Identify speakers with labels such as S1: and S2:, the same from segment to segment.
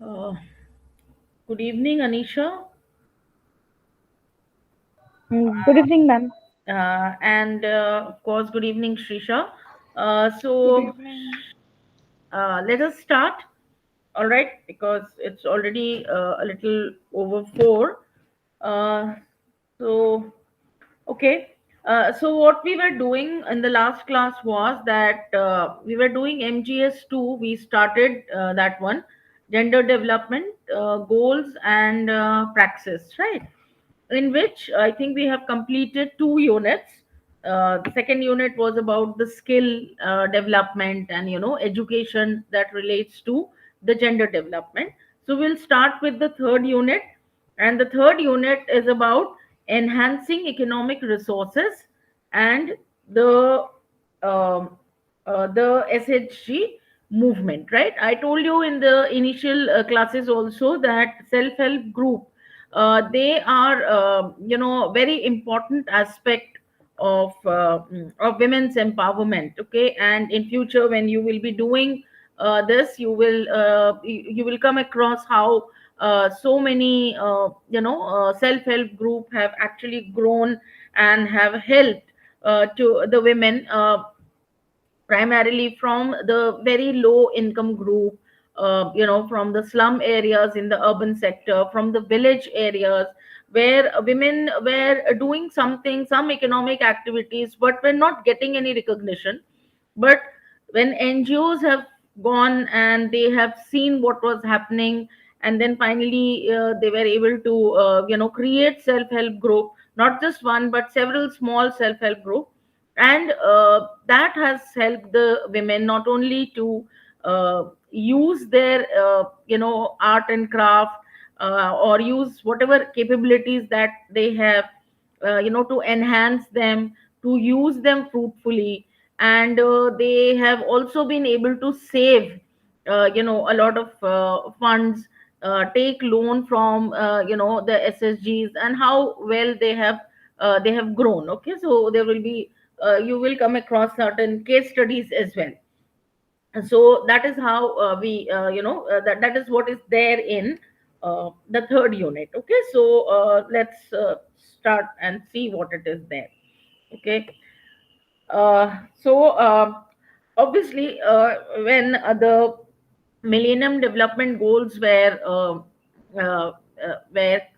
S1: Uh, Good evening, Anisha,
S2: Good evening, ma'am.
S1: and of course, good evening, Shrisha.
S2: Good
S1: So
S2: evening.
S1: let us start, all right, because it's already a little over 4. Uh, so, okay. So what we were doing in the last class was that we were doing MGS-02. We started that one, gender development goals and praxis, right? In which I think we have completed 2 units. The second unit was about the skill development and education that relates to the gender development. So we'll start with the third unit, and the third unit is about enhancing economic resources and the um, the SHG movement. Right? I told you in the initial classes also that self-help group, they are very important aspect of women's empowerment. Okay, and in future when you will be doing this, you will come across how so many self-help group have actually grown and have helped to the women, primarily from the very low income group, from the slum areas in the urban sector, from the village areas where women were doing something, some economic activities, but were not getting any recognition. But when NGOs have gone and they have seen what was happening, and then finally they were able to create self-help group, not just one but several small self-help group. And that has helped the women not only to use their art and craft, or use whatever capabilities that they have, to enhance them, to use them fruitfully. And they have also been able to save a lot of funds, take loan from the SSGs, and how well they have grown. Okay, so there will be you will come across certain case studies as well. And so that is how we that is what is there in the third unit. Okay, so let's start and see what it is there. Okay. So obviously, when the Millennium Development Goals were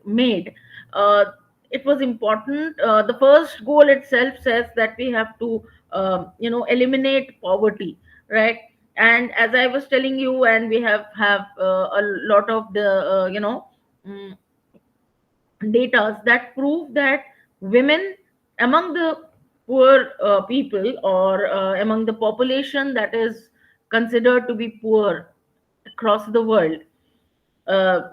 S1: made, uh, it was important. The first goal itself says that we have to eliminate poverty, right? And as I was telling you, and we have a lot of the mm, data that prove that women among the poor people, or among the population that is considered to be poor across the world, uh,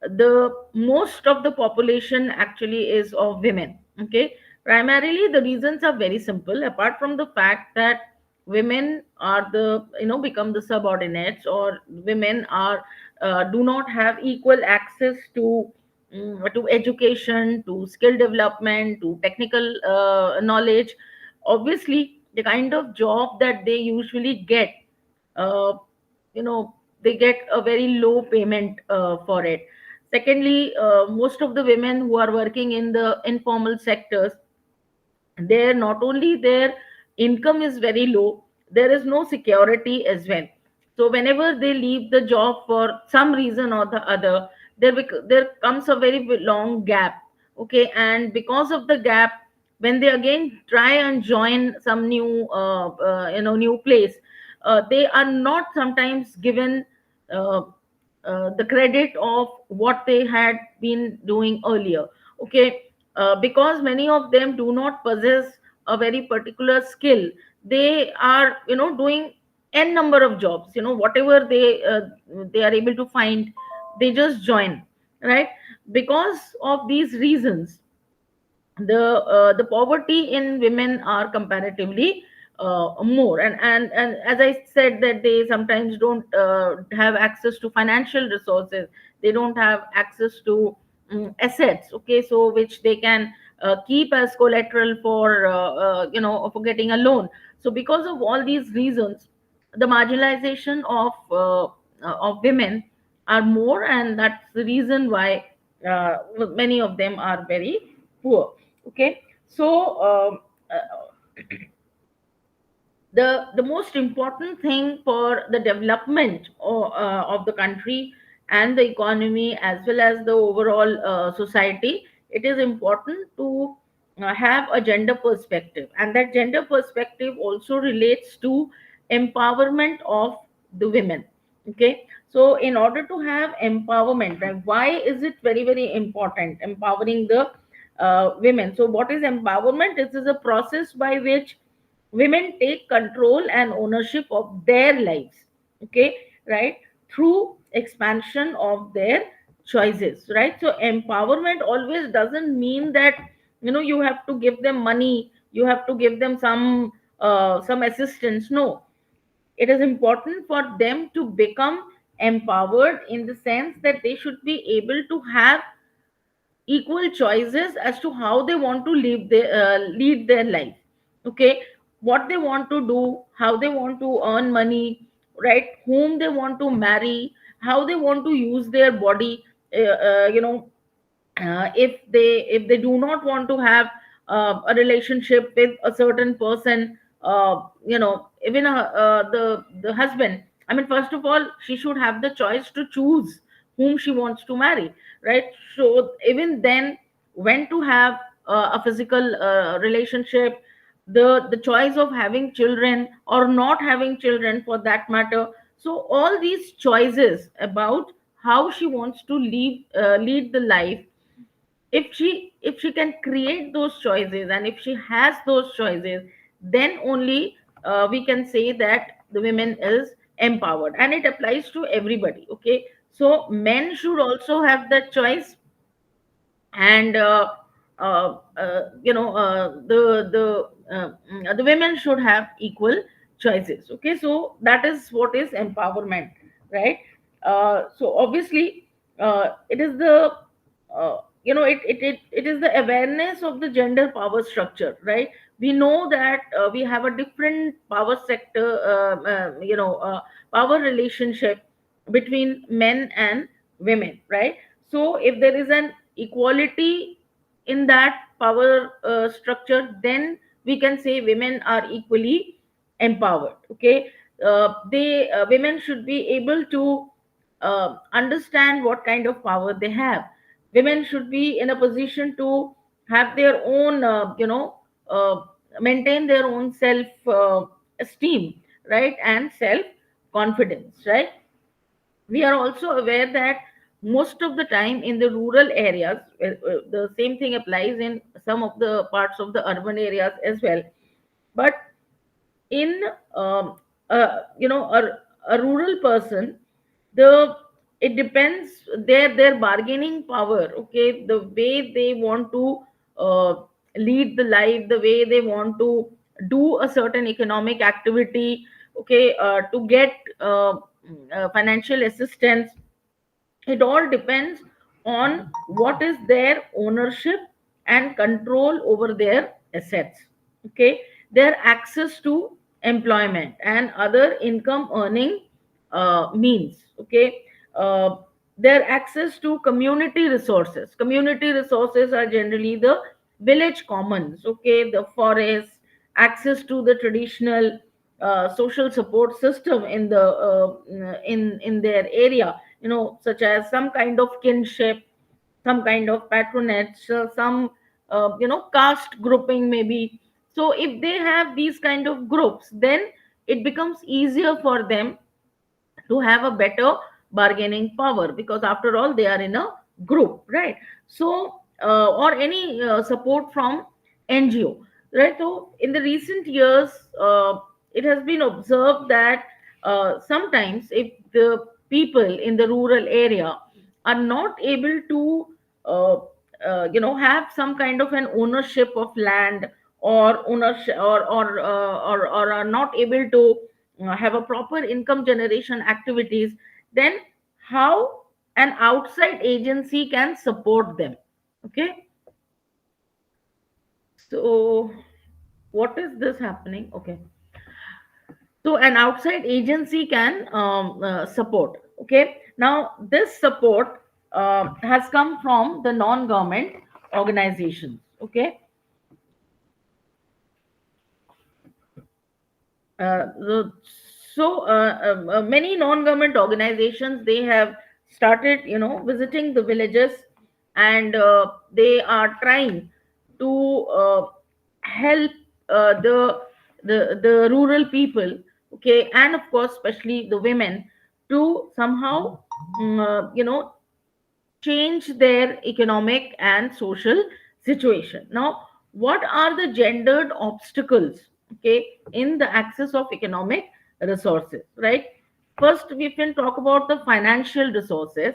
S1: the most of the population actually is of women. Okay, primarily the reasons are very simple. Apart from the fact that women are the become the subordinates, or women are do not have equal access to education, to skill development, to technical knowledge. Obviously the kind of job that they usually get, uh, you know they get a very low payment for it. Secondly, most of the women who are working in the informal sectors, there not only their income is very low, there is no security as well. So whenever they leave the job for some reason or the other, there comes a very long gap. Okay, and because of the gap, when they again try and join some new place, they are not sometimes given uh, the credit of what they had been doing earlier. Okay, because many of them do not possess a very particular skill. They are doing n number of jobs, whatever they are able to find, they just join, right? Because of these reasons, the poverty in women are comparatively more. And as I said, that they sometimes don't have access to financial resources. They don't have access to assets, okay, so which they can keep as collateral for getting a loan. So because of all these reasons, the marginalization of women are more, and that's the reason why many of them are very poor. Okay, so the most important thing for the development of the country and the economy, as well as the overall society, it is important to have a gender perspective, and that gender perspective also relates to empowerment of the women. Okay, so in order to have empowerment, right, why is it very very important empowering the women? So what is empowerment? This is a process by which women take control and ownership of their lives. Okay, right, through expansion of their choices, right? So empowerment always doesn't mean that you have to give them money, you have to give them some assistance. No, it is important for them to become empowered in the sense that they should be able to have equal choices as to how they want to lead their life. Okay, what they want to do, how they want to earn money, right, whom they want to marry, how they want to use their body. If they do not want to have a relationship with a certain person, even the husband, I mean, first of all, she should have the choice to choose whom she wants to marry, right? So even then, when to have a physical relationship, the choice of having children or not having children for that matter. So all these choices about how she wants to lead the life, if she can create those choices, and if she has those choices, then only we can say that the women is empowered, and it applies to everybody. Okay, so men should also have that choice, and the women should have equal choices. Okay, so that is what is empowerment, right? So obviously, it is the it is the awareness of the gender power structure, right? We know that we have a different power sector, power relationship between men and women, right? So if there is an equality in that power structure, then we can say women are equally empowered. Okay, they women should be able to understand what kind of power they have. Women should be in a position to have their own uh, maintain their own self esteem, right, and self confidence, right? We are also aware that most of the time in the rural areas, the same thing applies in some of the parts of the urban areas as well, but in a rural person, the it depends their bargaining power. Okay, the way they want to uh, lead the life, the way they want to do a certain economic activity, okay, to get financial assistance, it all depends on what is their ownership and control over their assets. Okay, their access to employment and other income earning means. Okay, uh, their access to community resources. Community resources are generally the village commons, okay, the forests, access to the traditional social support system in the in their area, such as some kind of kinship, some kind of patronage, some caste grouping maybe. So if they have these kind of groups, then it becomes easier for them to have a better bargaining power, because after all they are in a group, right? So or any support from NGO, right? So in the recent years, it has been observed that sometimes if the people in the rural area are not able to uh, have some kind of an ownership of land, or ownership, or are not able to have a proper income generation activities, then how an outside agency can support them? Okay, so what is this happening? Okay, so an outside agency can support. Okay, Now this support has come from the non-government organizations. Okay. The, Many non-government organizations, they have started, visiting the villages, and they are trying to help the rural people. Okay, and of course especially the women, to somehow change their economic and social situation. Now, what are the gendered obstacles, okay, in the access of economic resources, right? First, we can talk about the financial resources.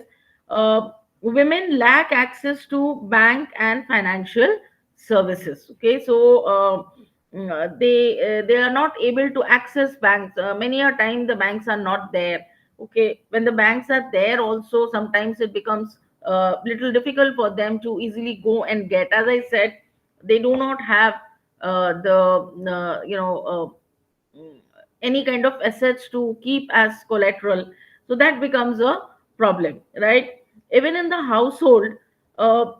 S1: Women lack access to bank and financial services. Okay, so they are not able to access banks. Many a time the banks are not there. Okay, when the banks are there, also sometimes it becomes little difficult for them to easily go and get. As I said, they do not have the mm, any kind of assets to keep as collateral, so that becomes a problem, right? Even in the household, uh,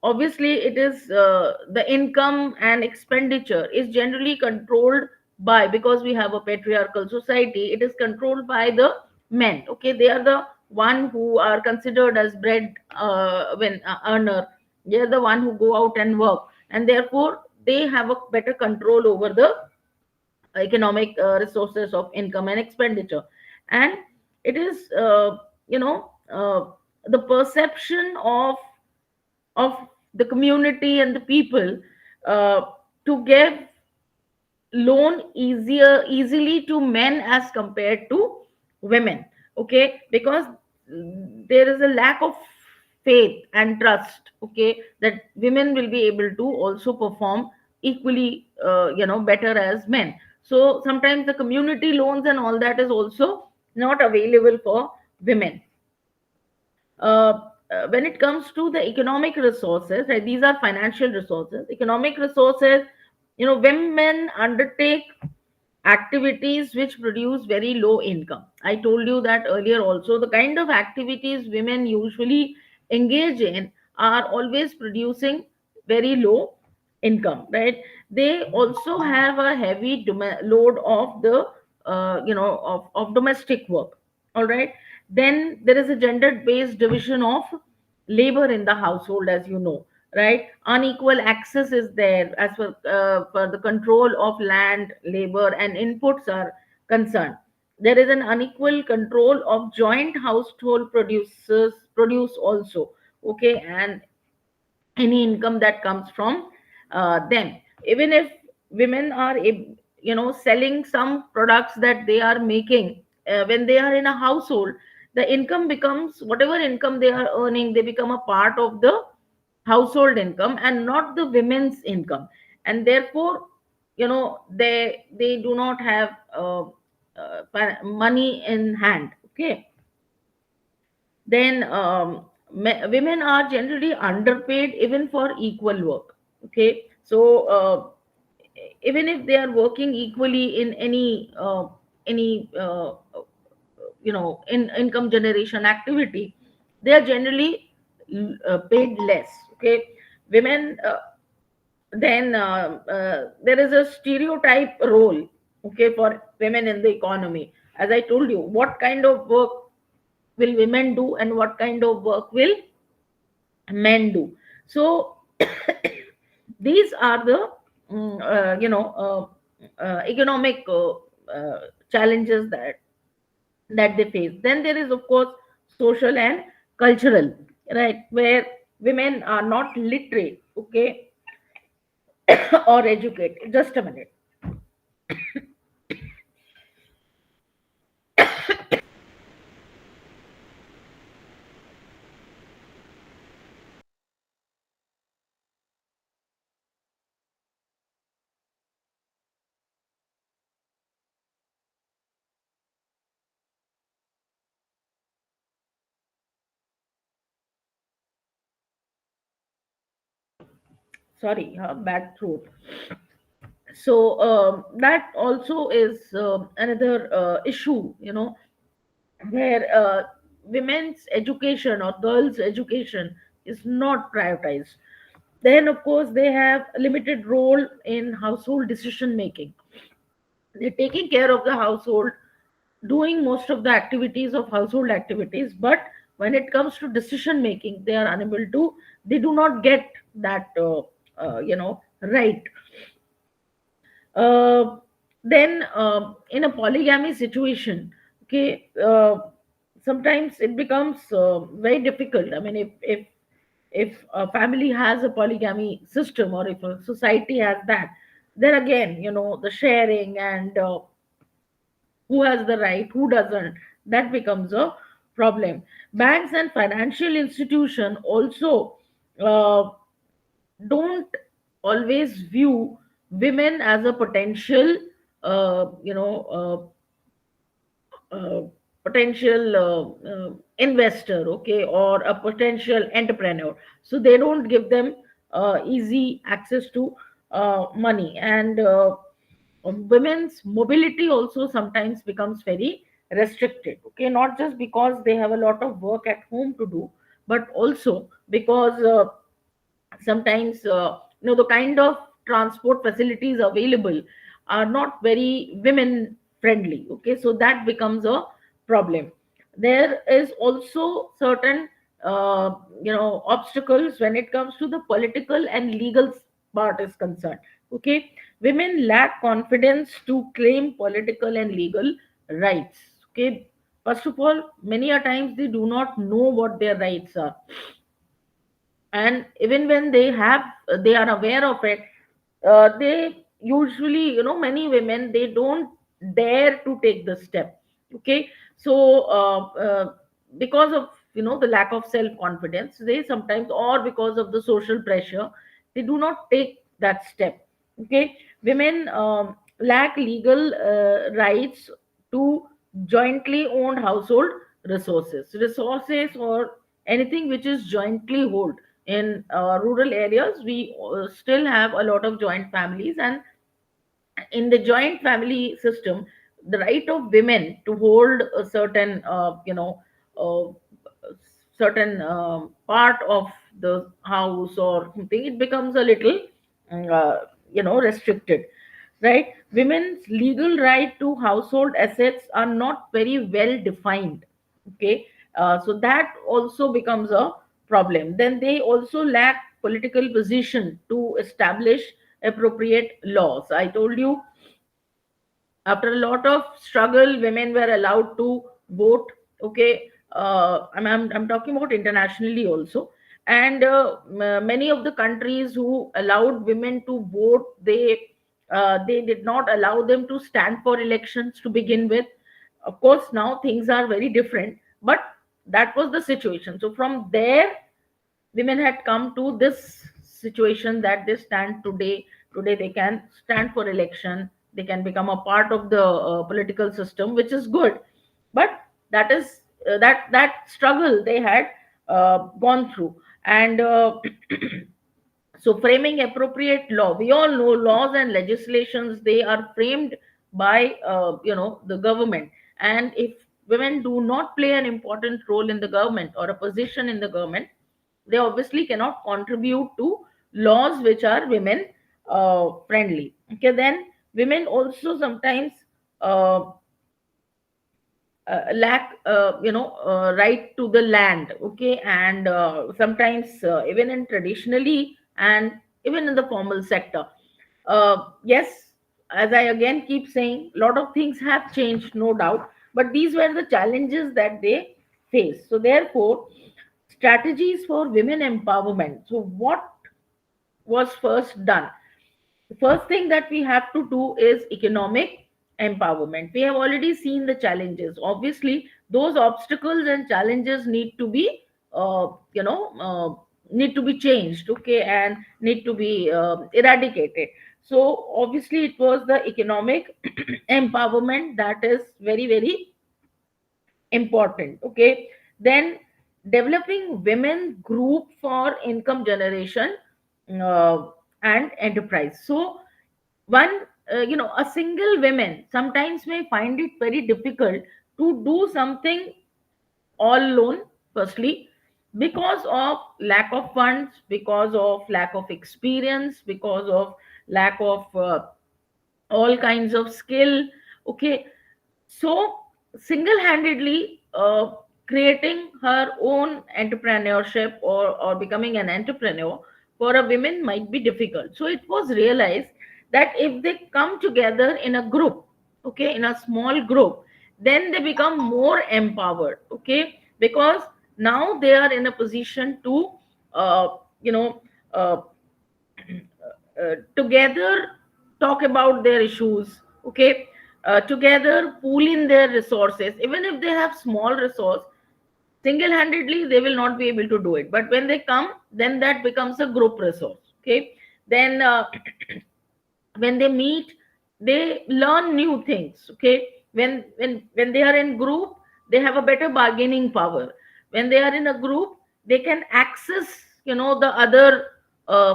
S1: obviously it is the income and expenditure is generally controlled by, because we have a patriarchal society, it is controlled by the men. Okay, they are the one who are considered as bread when earner. They are the one who go out and work, and therefore they have a better control over the economic resources of income and expenditure. And it is the perception of the community and the people uh, to give loan easily to men as compared to women. Okay, because there is a lack of faith and trust, okay, that women will be able to also perform equally better as men. So sometimes the community loans and all that is also not available for women. When it comes to the economic resources, right, these are financial resources, economic resources. Women undertake activities which produce very low income. I told you that earlier also. The kind of activities women usually engage in are always producing very low income, right? They also have a heavy load of the of domestic work. All right. Then there is a gender based division of labor in the household, as you know, right? Unequal access is there as for the control of land, labor, and inputs are concerned. There is an unequal control of joint household produce also. Okay, and any income that comes from them. Even if women are selling some products that they are making, when they are in a household, the income becomes, whatever income they are earning, they become a part of the household income and not the women's income. And therefore they do not have money in hand. Okay. Then women are generally underpaid even for equal work. Okay, so even if they are working equally in any in income generation activity, they are generally paid less. Okay, women then there is a stereotype role, okay, for women in the economy. As I told you, what kind of work will women do and what kind of work will men do. So these are the economic challenges that they face. Then there is of course social and cultural, right, where women are not literate, okay, or educated. Just a minute. Sorry, bad throat. So that also is another issue, where women's education or girls' education is not prioritized. Then, of course, they have a limited role in household decision making. They're taking care of the household, doing most of the activities of household activities, but when it comes to decision making, they are unable to. They do not get that right. uh, then in a polygamy situation, okay, sometimes it becomes very difficult. I mean, if a family has a polygamy system, or if a society has that, then again, the sharing and who has the right, who doesn't, that becomes a problem. Banks and financial institution also uh, don't always view women as a potential uh, you know uh, potential investor, okay, or a potential entrepreneur. So they don't give them easy access to money. And women's mobility also sometimes becomes very restricted, okay, not just because they have a lot of work at home to do, but also because sometimes the kind of transport facilities available are not very women friendly, okay, so that becomes a problem. There is also certain obstacles when it comes to the political and legal part is concerned, okay. Women lack confidence to claim political and legal rights, okay. First of all, many a times they do not know what their rights are, and even when they are aware of it, they usually, many women, they don't dare to take the step, okay. So because of the lack of self confidence, they sometimes, or because of the social pressure, they do not take that step, okay. Women lack legal rights to jointly owned household resources, or anything which is jointly held. In rural areas, we still have a lot of joint families, and in the joint family system, the right of women to hold a certain uh, certain part of the house or something, it becomes a little uh, restricted, right. Women's legal right to household assets are not very well defined, okay. So that also becomes a problem. Then they also lack political position to establish appropriate laws. I told you, after a lot of struggle, women were allowed to vote, okay. I'm talking about internationally also. And many of the countries who allowed women to vote, they did not allow them to stand for elections to begin with. Of course, now things are very different, but that was the situation. So from there, women had come to this situation that they stand today. They can stand for election, they can become a part of the political system, which is good. But that is that struggle they had gone through. And so framing appropriate law, we all know laws and legislations, they are framed by the government. And if women do not play an important role in the government or a position in the government, they obviously cannot contribute to laws which are women friendly, okay. Then women also sometimes uh, lack right to the land, okay. And sometimes even in traditionally and even in the formal sector, yes, as I again keep saying, a lot of things have changed, no doubt, but these were the challenges that they face. So therefore, strategies for women empowerment. So what was first done? The first thing that we have to do is economic empowerment. We have already seen the challenges. Obviously, those obstacles and challenges need to be, need to be changed, okay, and need to be eradicated. So obviously, it was the economic empowerment that is very, very important, okay. Then developing women group for income generation uh, and enterprise. So one a single woman sometimes may find it very difficult to do something all alone, firstly, because of lack of funds, because of lack of experience, because of lack of all kinds of skill. Okay, so single-handedly creating her own entrepreneurship, or becoming an entrepreneur for a woman might be difficult. So it was realized that if they come together in a group, okay, in a small group, then they become more empowered. Okay, because now they are in a position to uh, you know uh, together talk about their issues. Okay, together pool in their resources. Even if they have small resource, single handedly they will not be able to do it, but when they come, then that becomes a group resource. Okay, then when they meet, they learn new things. Okay, when they are in group, they have a better bargaining power. When they are in a group, they can access, the other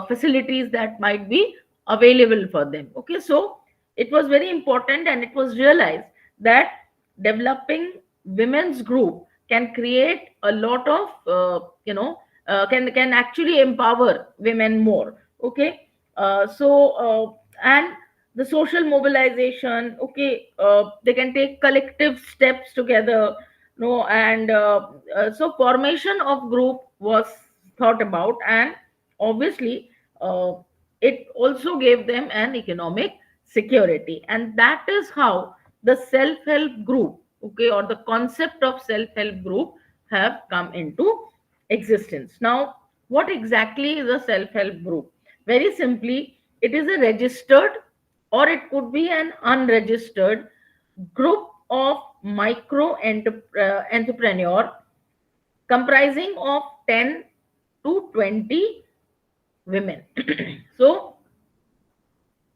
S1: facilities that might be available for them. Okay, so it was very important, and it was realized that developing women's group can create a lot of can actually empower women more. Okay, and the social mobilization. Okay, they can take collective steps together. No, and so formation of group was thought about, and obviously uh, it also gave them an economic security. And that is how the self help group, okay, or the concept of self help group have come into existence. Now, what exactly is a self help group? Very simply, it is a registered, or it could be an unregistered group of entrepreneur comprising of 10 to 20 women. So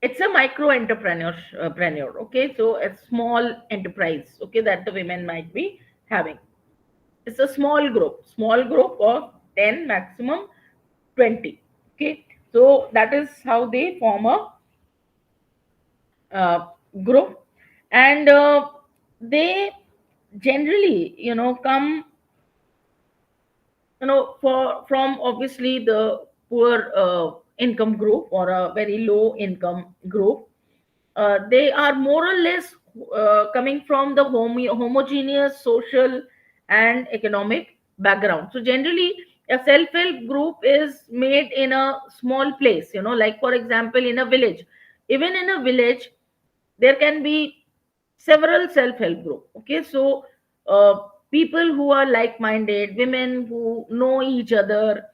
S1: it's a micro entrepreneur. Okay, so a small enterprise, okay, that the women might be having. It's a small group of 10, maximum 20. Okay, so that is how they form a uh, group. And they generally, come, for from obviously the poor income group, or a very low income group. They are more or less coming from the homogeneous social and economic background. So generally, a self-help group is made in a small place, like for example in a village. Even in a village, there can be several self-help group. Okay, so uh, people who are like-minded, women who know each other,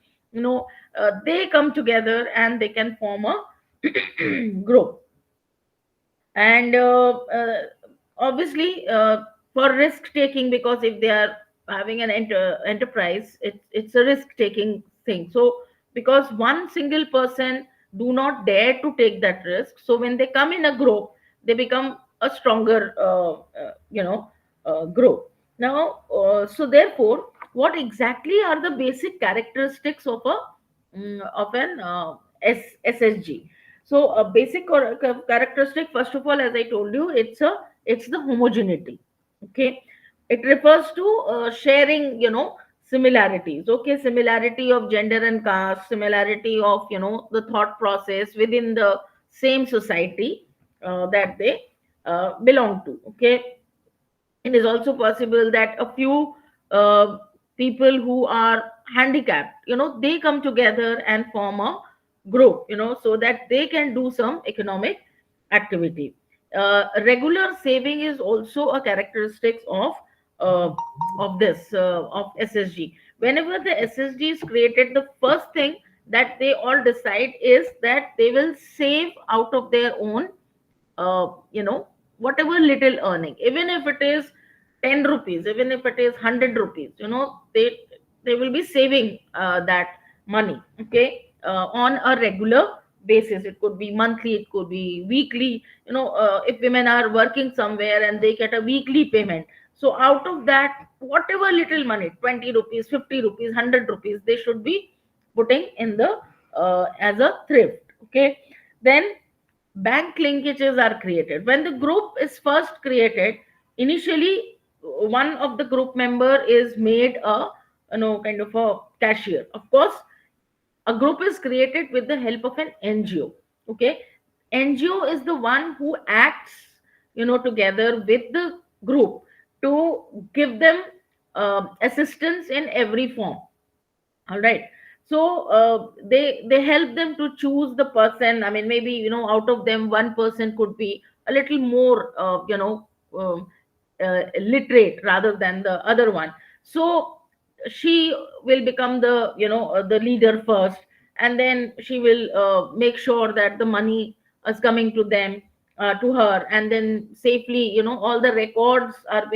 S1: they come together and they can form a group. And obviously for risk taking, because if they are having an enterprise, it's a risk taking thing. So because one single person do not dare to take that risk, so when they come in a group, they become a stronger group. Now so therefore, what exactly are the basic characteristics of an SSG? So a basic characteristic, first of all, as I told you, it's the homogeneity. Okay, it refers to sharing, similarities. Okay, similarity of gender and caste, similarity of, the thought process within the same society that they belong to. Okay, it is also possible that a few people who are handicapped, they come together and form a group, so that they can do some economic activity. Regular saving is also a characteristic uh, this of SSG. Whenever the SSG is created, the first thing that they all decide is that they will save out of their own, whatever little earning. Even if it is 10 rupees, even if it is 100 rupees, they will be saving that money. Okay, on a regular basis. It could be monthly, it could be weekly. If women are working somewhere and they get a weekly payment, so out of that, whatever little money, 20 rupees, 50 rupees, 100 rupees, they should be putting in the as a thrift. Okay, then bank linkages are created. When the group is first created, initially one of the group member is made a, kind of a cashier. Of course, a group is created with the help of an NGO. Okay, NGO is the one who acts, together with the group to give them assistance in every form. All right. So they help them to choose the person. I mean, maybe, out of them one person could be a little more um, literate rather than the other one. So she will become the, the leader first, and then she will make sure that the money is coming to them, to her, and then safely, all the records are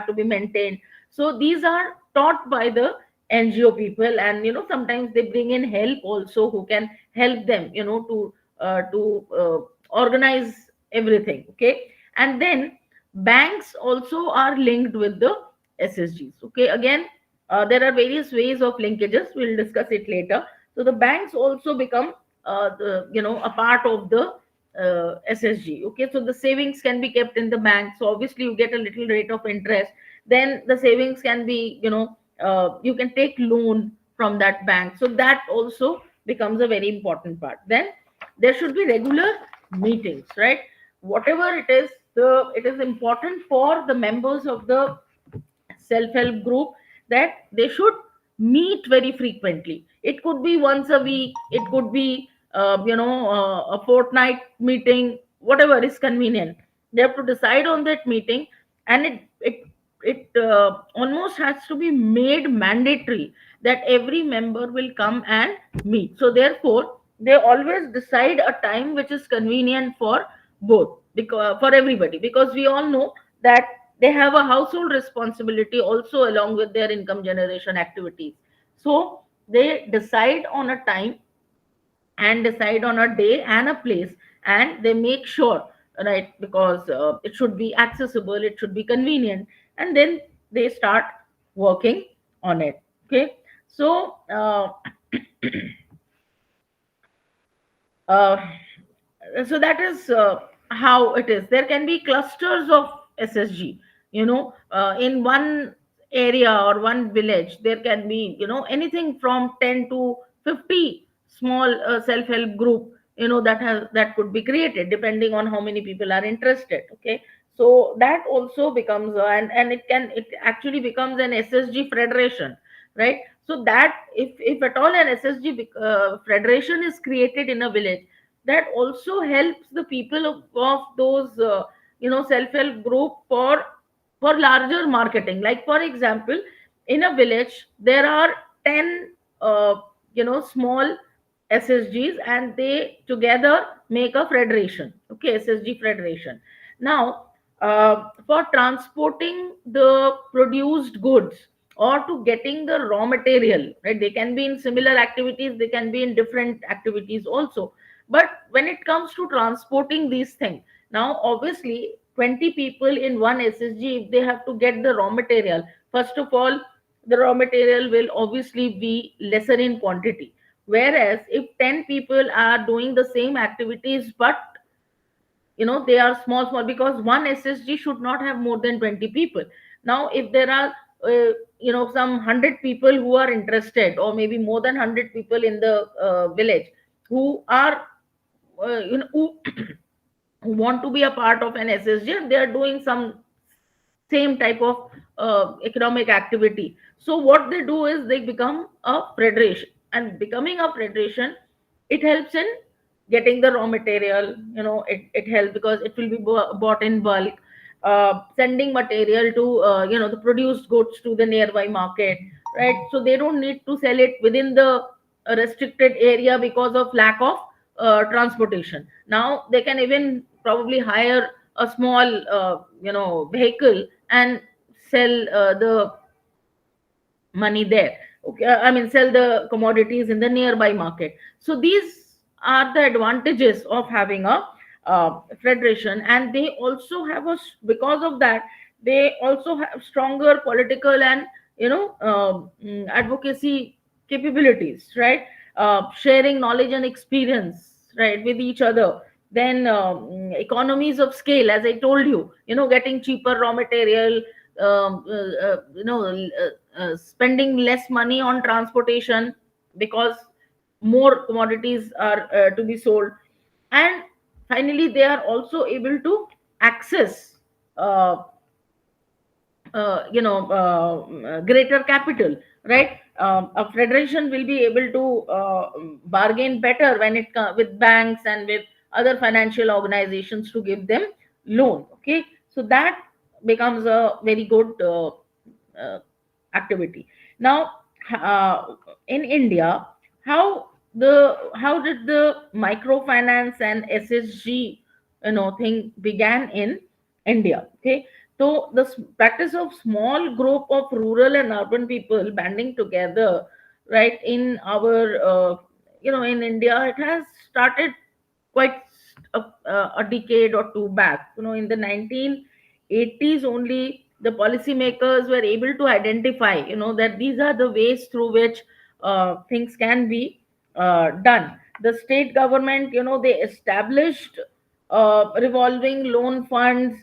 S1: to be maintained. So these are taught by the NGO people, and sometimes they bring in help also who can help them, to organize everything. Okay, and then banks also are linked with the SSGs. Okay, again, there are various ways of linkages. We'll discuss it later. So the banks also become a part of the SSG. Okay, so the savings can be kept in the bank. So obviously you get a little rate of interest. Then the savings can be, you can take loan from that bank. So that also becomes a very important part. Then there should be regular meetings, right? Whatever it is, it is important for the members of the self-help group that they should meet very frequently. It could be once a week, it could be a fortnight meeting, whatever is convenient. They have to decide on that meeting, and it almost has to be made mandatory that every member will come and meet. So therefore they always decide a time which is convenient for both, because for everybody, because we all know that they have a household responsibility also along with their income generation activities. So they decide on a time and decide on a day and a place, and they make sure, right, because it should be accessible, it should be convenient, and then they start working on it. Okay, so uh, so that is how it is. There can be clusters of SSG, in one area or one village. There can be, anything from 10 to 50 small self-help group, that could be created depending on how many people are interested. Okay, so that also becomes and it actually becomes an SSG federation, right? So that if at all an SSG federation is created in a village, that also helps the people of those self-help group for larger marketing. Like for example, in a village there are 10 small SSGs, and they together make a federation. Okay, SSG federation. Now for transporting the produced goods or to getting the raw material, right, they can be in similar activities, they can be in different activities also. But when it comes to transporting these things, now obviously 20 people in one SSG, if they have to get the raw material, first of all, the raw material will obviously be lesser in quantity. Whereas if 10 people are doing the same activities, but they are small, because one SSG should not have more than 20 people. Now if there are some 100 people who are interested, or maybe more than 100 people in the village who are who who want to be a part of an SSG, and they are doing some same type of economic activity. So what they do is they become a federation, and becoming a federation, it helps in getting the raw material. It helps because it will be bought in bulk, sending material to the produced goods to the nearby market, right? So they don't need to sell it within the restricted area because of lack of transportation. Now they can even probably hire a small vehicle and sell the money there. Okay, I mean, sell the commodities in the nearby market. So these are the advantages of having a federation, and they also have because of that, they also have stronger political and advocacy capabilities, right? Sharing knowledge and experience, right, with each other. Then economies of scale, as I told you, getting cheaper raw material, spending less money on transportation because more commodities are to be sold. And finally they are also able to access uh, greater capital, right? A federation will be able to bargain better when with banks and with other financial organizations to give them loan. Okay, so that becomes a very good uh, activity. Now, in India, how how did the microfinance and SSG thing began in India? Okay, so the practice of small group of rural and urban people banding together, right, in our in India, it has started quite a decade or two back. In the 1980s only, the policymakers were able to identify, that these are the ways through which things can be done. The state government, they established revolving loan funds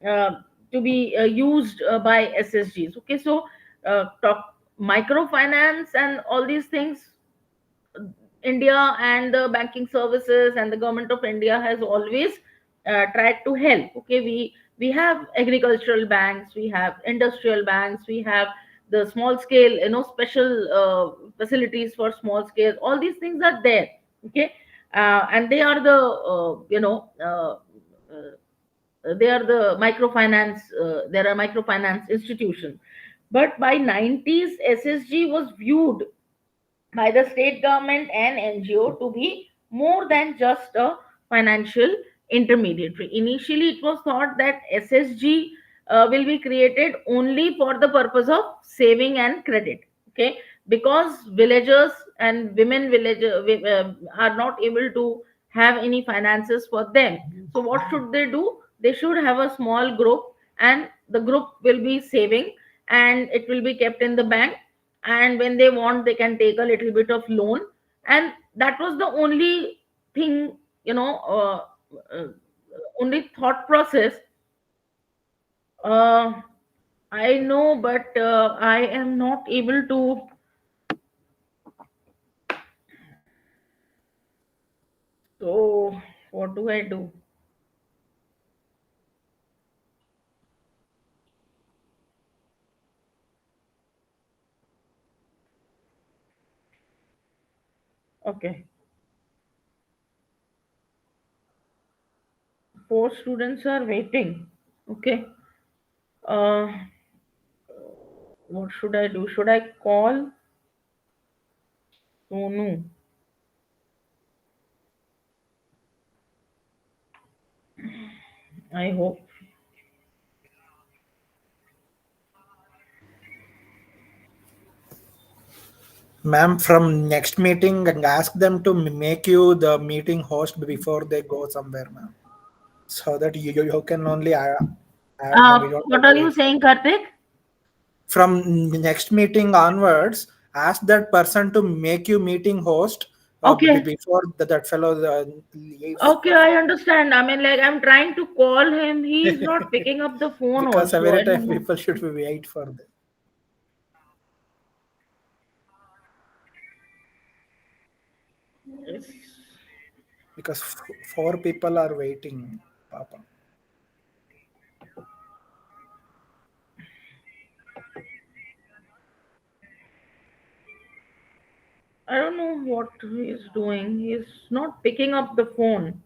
S1: uh, to be used by SSGs. Okay, so talk microfinance and all these things, India and the banking services and the government of India has always tried to help. Okay, we have agricultural banks, we have industrial banks, we have the small scale, special facilities for small scale. All these things are there. Okay, and they are the they are the microfinance. There are microfinance institutions, but by 90s, SSG was viewed by the state government and NGO to be more than just a financial intermediary. Initially, it was thought that SSG will be created only for the purpose of saving and credit. Okay, because villagers and women are not able to have any finances for them. So, what should they do? They should have a small group, and the group will be saving, and it will be kept in the bank, and when they want they can take a little bit of loan. And that was the only thing, you know uh, uh, only thought process. uh, I know, but I am not able to. So what do I do? Okay, 4 students are waiting. Okay, uh, what should I do? Should I call Sonu? I hope.
S3: Ma'am, from next meeting and ask them to make you the meeting host before they go somewhere, ma'am. So that you can only we don't
S1: What
S3: have to
S1: are you
S3: wait.
S1: saying, Karthik?
S3: From next meeting onwards, ask that person to make you meeting host
S1: Okay.
S3: before that fellow leaves
S1: Okay,
S3: the
S1: I
S3: phone.
S1: understand. I mean, like, I'm trying to call him. He's not picking up the phone
S3: Because
S1: also. I
S3: every time
S1: don't know.
S3: people should wait for them.
S1: It's,
S3: Because four people are waiting, Papa.
S1: I don't know what he's doing. He's not picking up the phone.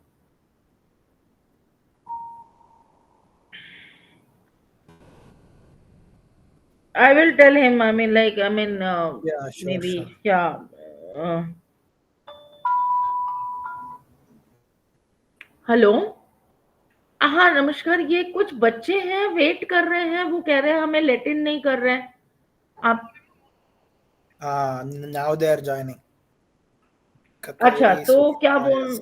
S1: I will tell him. I mean, like,
S3: Yeah, sure, sure.
S1: maybe, yeah. Uh, hello. हाँ, नमस्कार। ये कुछ बच्चे हैं, wait कर रहे हैं। वो कह रहे हैं हमें लेट इन नहीं कर रहे हैं। आप
S3: Now they are joining.
S1: अच्छा,
S3: Kairi
S1: तो
S3: Su.
S1: क्या बोल।
S3: Yes.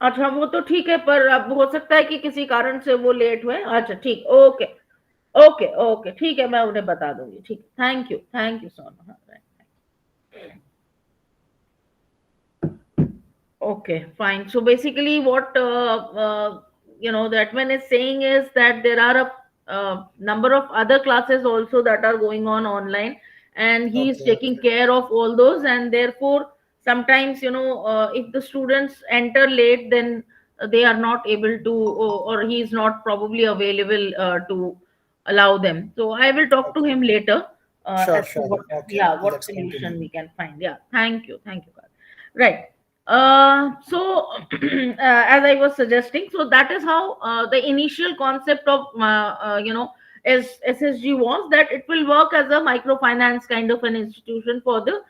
S1: अच्छा, वो तो ठीक है, पर अब हो सकता है कि किसी कारण से वो लेट हुए। अच्छा, ठीक, ओके। ओके, ओके, ठीक है, मैं उन्हें बता दूंगी। ठीक, थैंक यू सोनू। हाँ, okay, fine. So basically what that when is saying is that there are a number of other classes also that are going on online, and he is
S3: Okay,
S1: taking
S3: okay.
S1: care of all those, and therefore sometimes if the students enter late, then they are not able to, or he is not probably available to allow them. So I will talk to
S3: Okay.
S1: him later
S3: Sure,
S1: as to
S3: sure.
S1: what,
S3: Okay,
S1: yeah, what
S3: let's continue.
S1: solution we can find. Yeah, thank you, Karth. Right. So as I was suggesting, so that is how the initial concept of SSG was, that it will work as a microfinance kind of an institution for the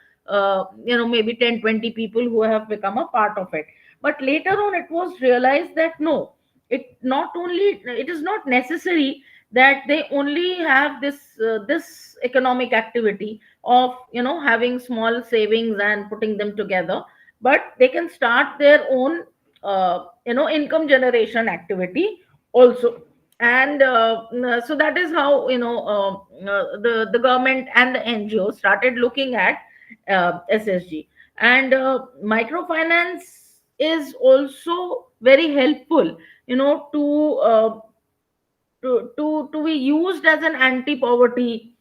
S1: maybe 10-20 people who have become a part of it. But later on it was realized that no, it is not necessary that they only have this economic activity of having small savings and putting them together, but they can start their own income generation activity also. And so that is how the government and the NGO started looking at SSG. And microfinance is also very helpful, to be used as an anti-poverty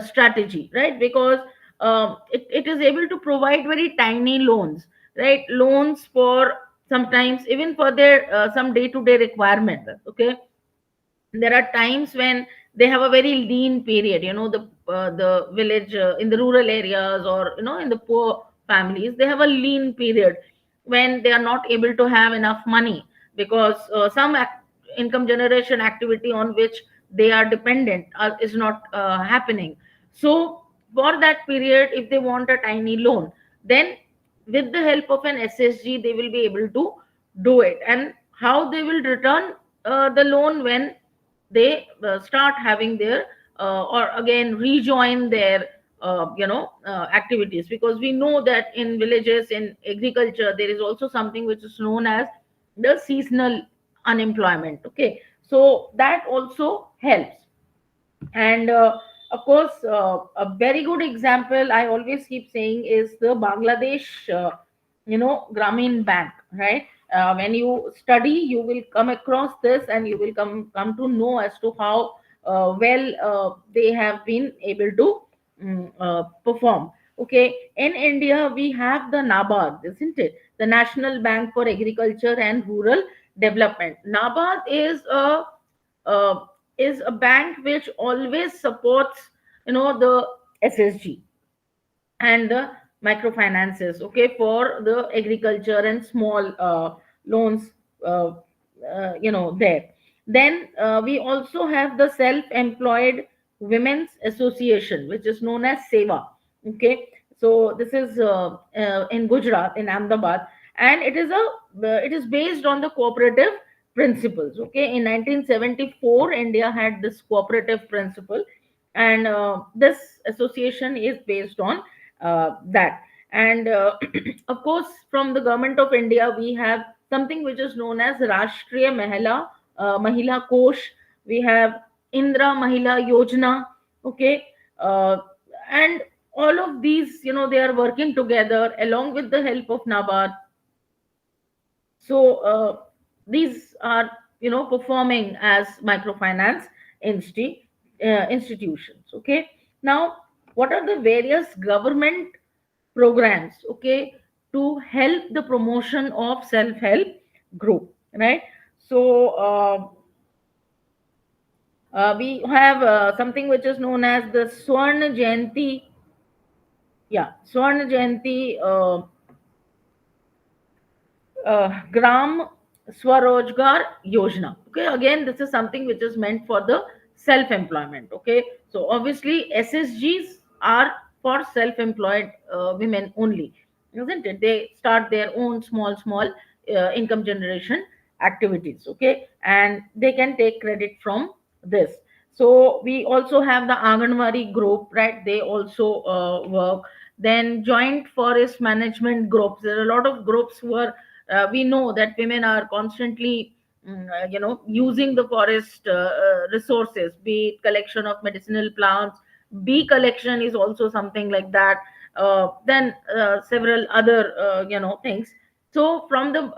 S1: strategy, right? Because it is able to provide very tiny loans, right? Loans for sometimes even for their some day-to-day requirement. Okay, there are times when they have a very lean period, the village, in the rural areas, or in the poor families, they have a lean period when they are not able to have enough money, because income generation activity on which they are dependent is not happening. So for that period, if they want a tiny loan, then with the help of an SSG they will be able to do it. And how they will return the loan when they start having their or again rejoin their activities, because we know that in villages, in agriculture, there is also something which is known as the seasonal unemployment. Okay, so that also helps. And of course, a very good example I always keep saying is the Bangladesh Grameen Bank, right? When you study, you will come across this, and you will come to know as to how well they have been able to perform. Okay, in India we have the NABARD, isn't it? The National Bank for Agriculture and Rural Development. NABARD uh, is a bank which always supports the SSG and the microfinances, okay, for the agriculture and small loans, uh, there. Then we also have the self-employed women's association, which is known as seva. Okay, so this is in Gujarat, in Ahmedabad, and it is based on the cooperative principles. Okay, in 1974 India had this cooperative principle, and this association is based on that. And of course, from the government of India, we have something which is known as Rashtriya Mahila Kosh. We have Indra Mahila Yojana. Okay, uh, and all of these, they are working together along with the help of NABARD. So these are performing as microfinance insti- institutions. Okay, now what are the various government programs, okay, to help the promotion of self-help group, right? So we have something which is known as the Swarna Jayanti. Yeah, Swarna Jayanti Gram Swarojgar Yojana. Okay, again, this is something which is meant for the self employment. Okay, so obviously, SSGs are for self employed women only, isn't it? They start their own small income generation activities. Okay, and they can take credit from this. So we also have the Anganwadi group, right? They also work. Then joint forest management groups. There are a lot of groups who are, we know that women are constantly using the forest resources, be it collection of medicinal plants. Bee collection is also something like that. Then several other things. So from the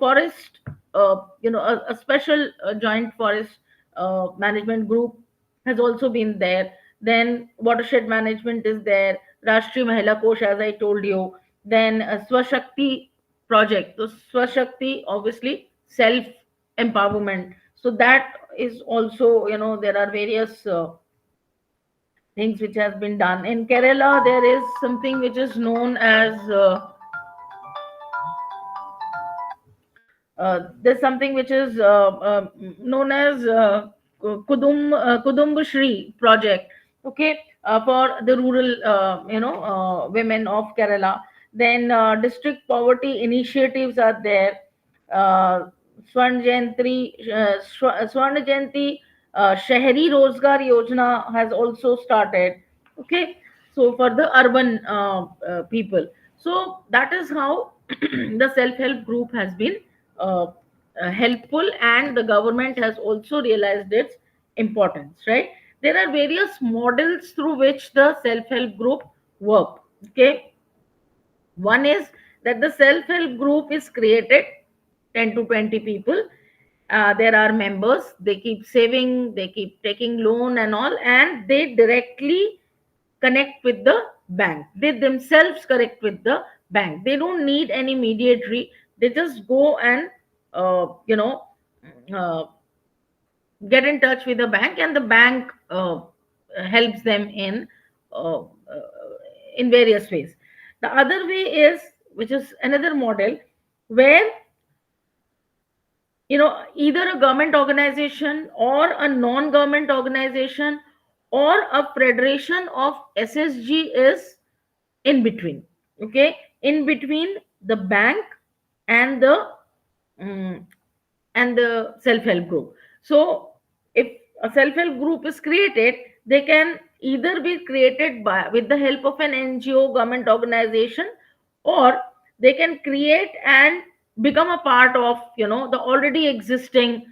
S1: forest a special joint forest management group has also been there. Then watershed management is there, Rashtriya Mahila Kosh, as I told you. Then Swashakti project. So Swashakti, obviously, self empowerment. So that is also, there are various things which has been done. In Kerala, there is something which is known as there's something which is known as Kudumb Shri project, okay, for the rural, women of Kerala. Then district poverty initiatives are there. Uh, Swarna Jayanti Shahri Rozgar Yojana has also started. Okay, so for the urban people. So that is how the self-help group has been uh, helpful, and the government has also realized its importance, right? There are various models through which the self-help group work. Okay, one is that the self-help group is created, 10 to 20 people. There are members, they keep saving, they keep taking loan and all, and they directly connect with the bank. They themselves connect with the bank. They don't need any mediatory. They just go and uh, you know uh, get in touch with the bank, and the bank helps them uh, uh, in various ways. The other way is, which is another model, where either a government organization or a non-government organization or a federation of SSG is in between. Okay, in between the bank and the mm, self-help group. So if a self-help group is created, they can either be created by with the help of an NGO, government organization, or they can create and become a part of the already existing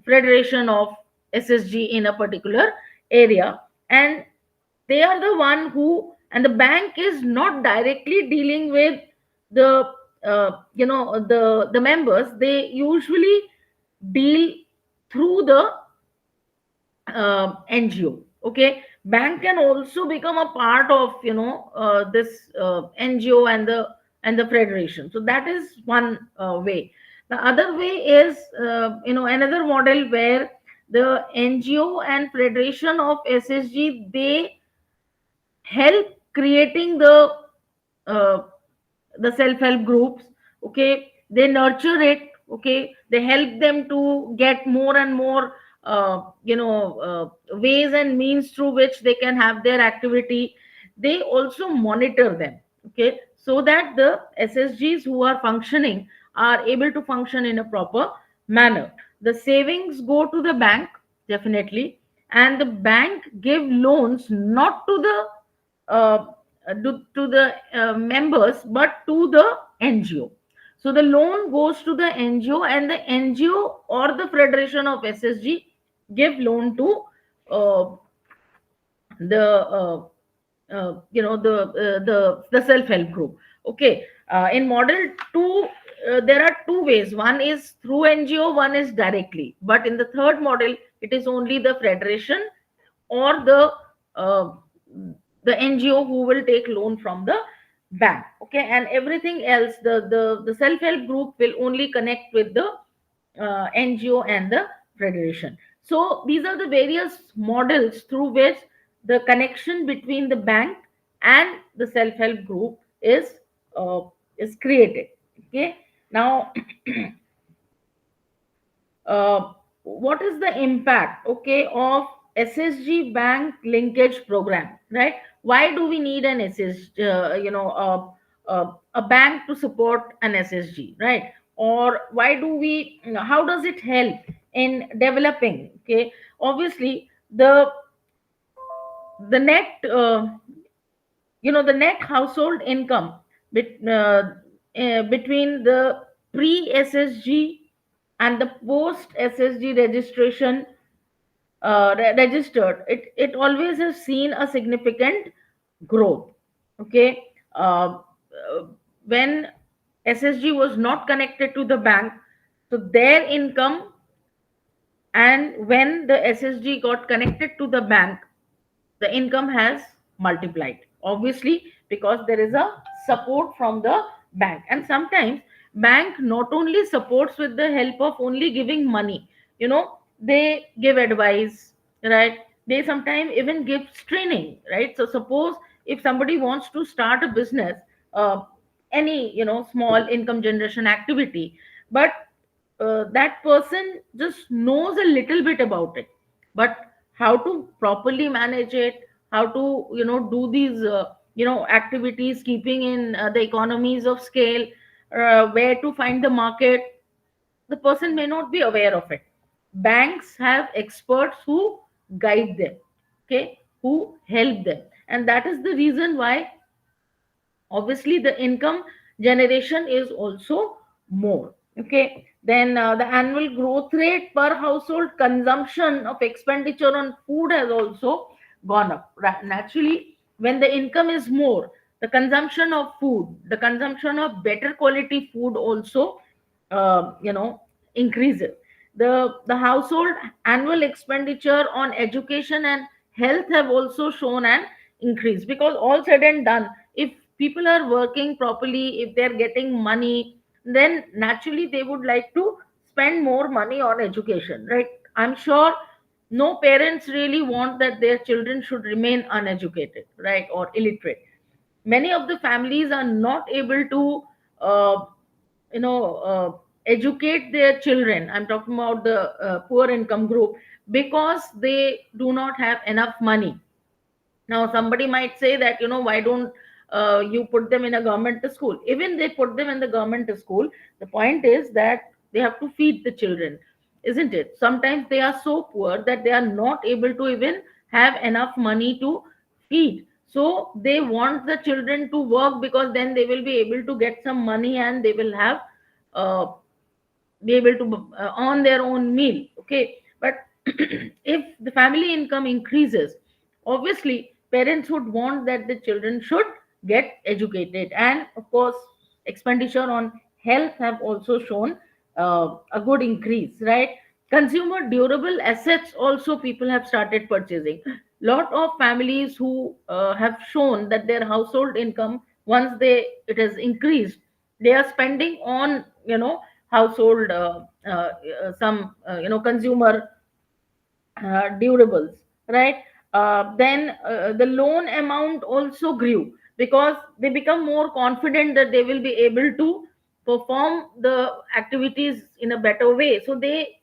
S1: federation of SSG in a particular area. And they are the one who, and the bank is not directly dealing with the the members. They usually deal through the NGO. Okay, bank can also become a part of this NGO and the federation. So that is one way. The other way is another model where the NGO and federation of SSG, they help creating uh, the self-help groups. Okay, they nurture it. Okay, they help them to get more and more ways and means through which they can have their activity. They also monitor them, okay, so that the SSGs who are functioning are able to function in a proper manner. The savings go to the bank, definitely, and the bank give loans not to the uh, members, but to the NGO. So the loan goes to the NGO, and the NGO or the federation of SSG give loan to uh, the the self help group. Okay, in model 2, there are two ways. One is through NGO, one is directly. But in the third model, it is only the federation or uh, the NGO who will take loan from the bank. Okay, and everything else, the self help group will only connect with the NGO and the federation. So these are the various models through which the connection between the bank and the self help group uh, is created. Okay, now what is the impact, okay, of SSG bank linkage program, right? Why do we need an SSG, a bank to support an SSG, right? Or why do we, how does it help in developing? Okay, obviously the net the net household income between the pre SSG and the post SSG registration registered, it always has seen a significant growth. Okay, uh, when SSG was not connected to the bank, So their income, and when the SSG got connected to the bank, the income has multiplied, obviously, because there is a support from the bank. And sometimes bank not only supports with the help of only giving money, they give advice, right? They sometimes even give training, right? So suppose if somebody wants to start a business, uh, any small income generation activity, but that person just knows a little bit about it, but how to properly manage it, how to do these activities, keeping in the economies of scale, where to find the market, the person may not be aware of it. Banks have experts who guide them, okay, who help them, and that is the reason why obviously the income generation is also more. Okay, then the annual growth rate per household consumption of expenditure on food has also gone up. Naturally, when the income is more, the consumption of food, the consumption of better quality food also uh, you know increases. The household annual expenditure on education and health have also shown an increase, because all said and done, if people are working properly, if they're getting money, then naturally they would like to spend more money on education, right? I'm sure no parents really want that their children should remain uneducated, right, or illiterate. Many of the families are not able to uh, you know educate their children. I'm talking about the poor income group, because they do not have enough money. Now somebody might say that, why don't you put them in a government school? Even they put them in the government school, the point is that they have to feed the children, isn't it? Sometimes they are so poor that they are not able to even have enough money to feed. So they want the children to work, because then they will be able to get some money and they will have uh, be able to earn their own meal. Okay, but if the family income increases, obviously parents would want that the children should get educated. And of course, expenditure on health have also shown a good increase, right? Consumer durable assets also people have started purchasing. Lot of families who have shown that their household income, once they it has increased, they are spending on household some consumer durables, right? Then the loan amount also grew, because they become more confident that they will be able to perform the activities in a better way, so they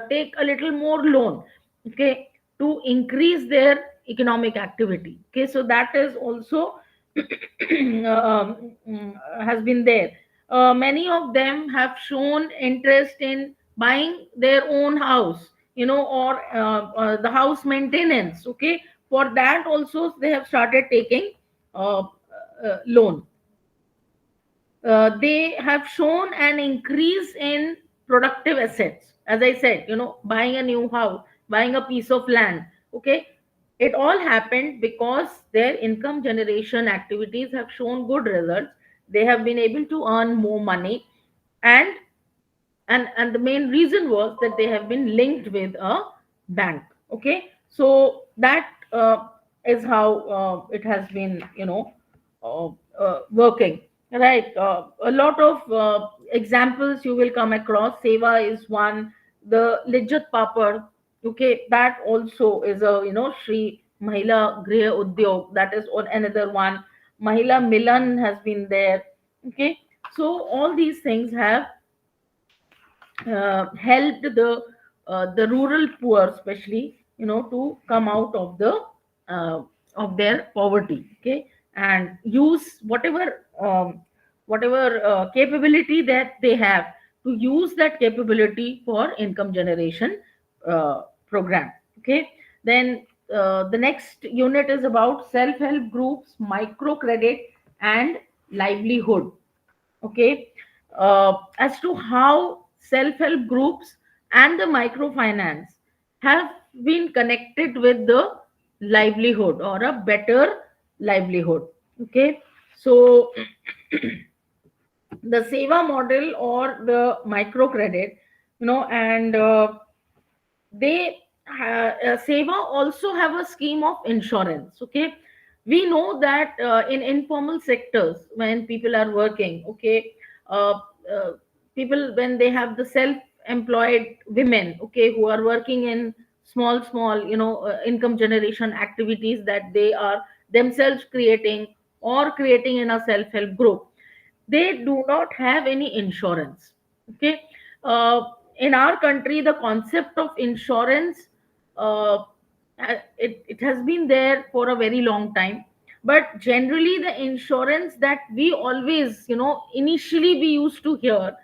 S1: take a little more loan, okay, to increase their economic activity. Okay, so that is also has been there. Many of them have shown interest in buying their own house, or the house maintenance. Okay, for that also they have started taking loan. They have shown an increase in productive assets. As I said, buying a new house, buying a piece of land. Okay, it all happened because their income generation activities have shown good results. They have been able to earn more money, and and the main reason was that they have been linked with a bank. Okay, so that is how it has been uh, working, right? A lot of examples you will come across. Seva is one. The lijjat papad, okay, that also is a Shri Mahila Griha Udyog, that is on another one. Mahila Milan has been there. Okay, so all these things have helped the rural poor, especially, to come out uh, of their poverty. Okay, and use whatever capability that they have, to use that capability for income generation program. Okay, then the next unit is about self help groups, microcredit, and livelihood. Okay, as to how self-help groups and the microfinance have been connected with the livelihood, or a better livelihood. Okay, so the seva model or the microcredit, and they seva also have a scheme of insurance. Okay, we know that in informal sectors, when people are working, okay, uh, uh, people, when they have the self employed women, okay, who are working in small income generation activities that they are themselves creating or creating in a self help group, they do not have any insurance. Okay, uh, in our country the concept of insurance, uh, it has been there for a very long time, but generally the insurance that we always, initially we used to hear,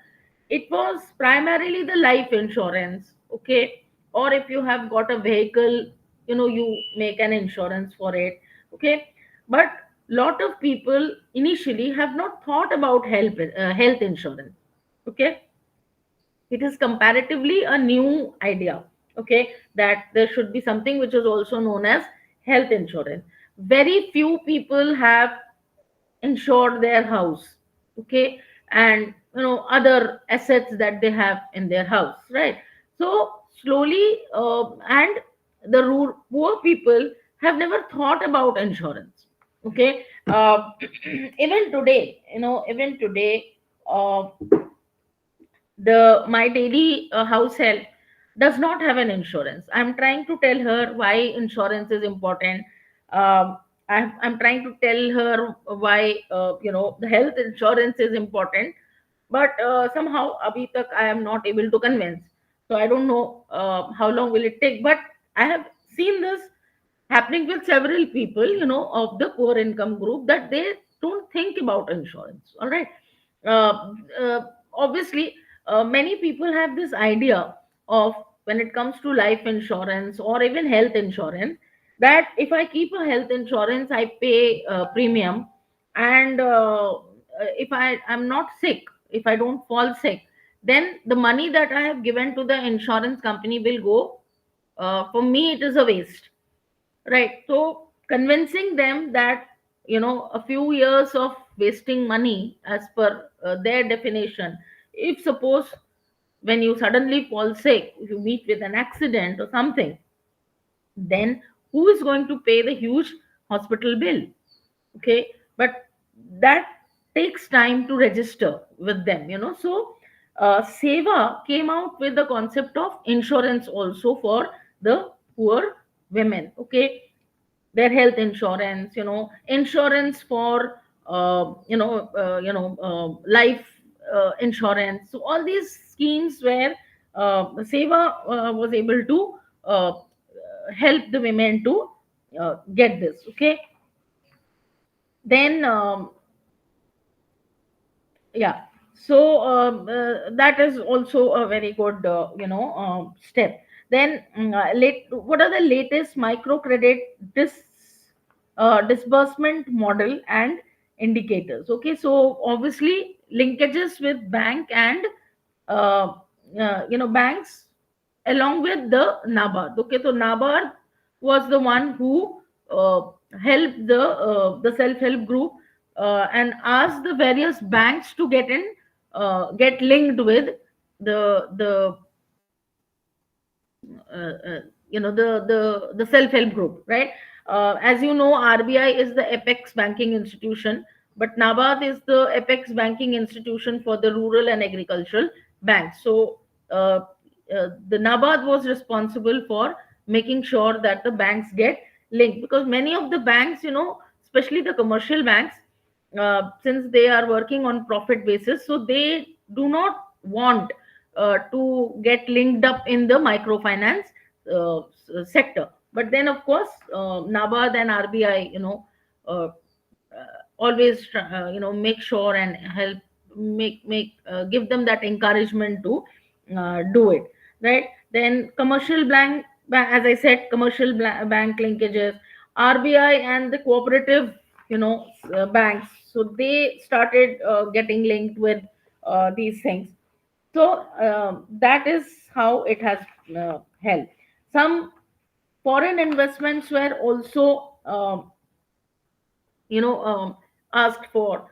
S1: it was primarily the life insurance. Okay, or if you have got a vehicle, you make an insurance for it. Okay, but lot of people initially have not thought about health insurance. Okay, it is comparatively a new idea. Okay, that there should be something which is also known as health insurance. Very few people have insured their house. Okay, and other assets that they have in their house, right? So slowly, and the poor people have never thought about insurance. Okay, even today, uh, the my daily house help does not have an insurance. I'm trying to tell her why insurance is important. I'm trying to tell her why the health insurance is important, but somehow abhi tak I am not able to convince. So I don't know how long will it take, but I have seen this happening with several people, of the poor income group, that they don't think about insurance. All right. uh, uh, Obviously, many people have this idea of, when it comes to life insurance or even health insurance, that if I keep a health insurance, I pay premium, and if I'm not sick, if I don't fall sick, then the money that I have given to the insurance company will go, for me it is a waste. Right. So convincing them that, a few years of wasting money as per their definition, if suppose when you suddenly fall sick, if you meet with an accident or something, then who is going to pay the huge hospital bill? Okay, but that takes time to register with them. So seva came out with the concept of insurance also for the poor women. Okay, their health insurance, insurance for life insurance. So all these schemes where seva was able to help the women to get this. Okay, then yeah, so that is also a very good step. Then what are the latest microcredit disbursement model and indicators? Okay, so obviously linkages with bank and uh, banks along with the NABARD. Okay, so NABARD was the one who helped the self help group and asked the various banks to get linked with the the self help group, right? As you know, RBI is the apex banking institution, but NABARD is the apex banking institution for the rural and agricultural banks. So the NABARD was responsible for making sure that the banks get linked, because many of the banks, especially the commercial banks, since they are working on profit basis, so they do not want to get linked up in the microfinance sector. But then, of course, NABARD and RBI, uh, always make sure and help make give them that encouragement to do it, right? Then commercial as I said, commercial bank linkages, RBI and the cooperative, banks, so they started getting linked with these things. So that is how it has helped. Some foreign investments were also asked for.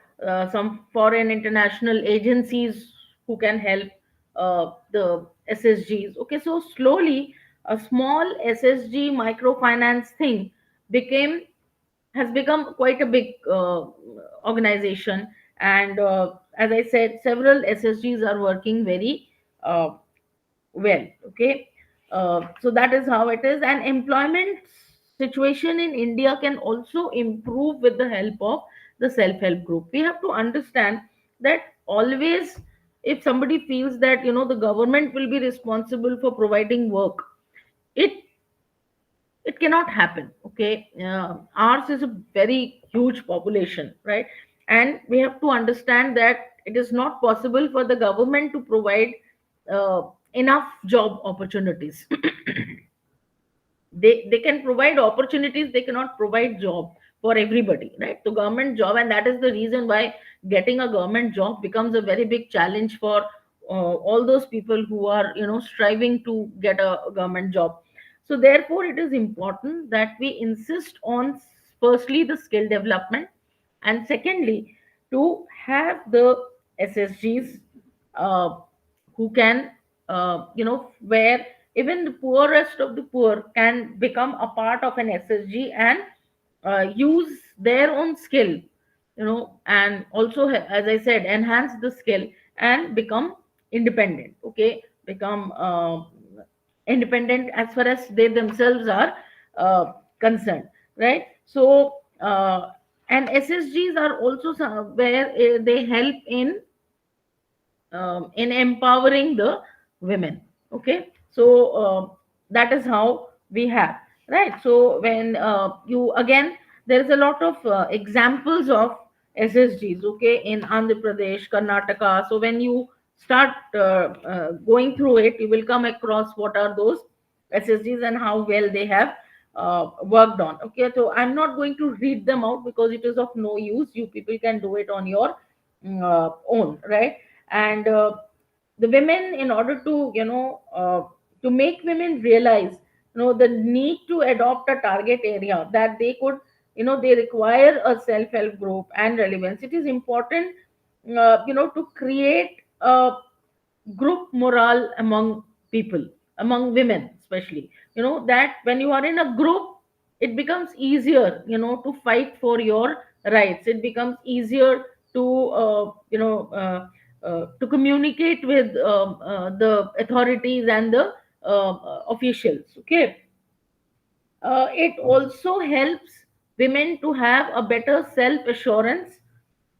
S1: some foreign international agencies who can help the SSGs. Okay, so slowly a small SSG microfinance thing became has become quite a big organization. And as I said, several SSGs are working very uh, well. Okay, so that is how it is. And employment situation in India can also improve with the help of the self help group. We have to understand that always, if somebody feels that the government will be responsible for providing work, it it cannot happen. Okay, ours is a very huge population, right? And we have to understand that it is not possible for the government to provide uh, enough job opportunities. They can provide opportunities, they cannot provide job for everybody, right? So government job, and that is the reason why getting a government job becomes a very big challenge for all those people who are striving to get a government job. So therefore it is important that we insist on, firstly, the skill development, and secondly, to have the SSGs uh, who can where even the poorest of the poor can become a part of an SSG and use their own skill, and also, as I said, enhance the skill and become independent. Okay, become independent as far as they themselves are concerned, right? So and SSGs are also where they help in empowering the women. Okay, so that is how we have, right? So when you again, there is a lot of examples of SSGs, okay, in Andhra Pradesh, Karnataka. So when you start going through it, you will come across what are those SSGs and how well they have worked on. Okay, so I'm not going to read them out because it is of no use. You people can do it on your own, right? And the women, in order to to make women realize the need to adopt a target area that they could, they require a self help group and relevance. It is important to create a group morale among people, among women especially, that when you are in a group, it becomes easier to fight for your rights. It becomes easier to to communicate with the authorities and the officials. Okay, it also helps women to have a better self assurance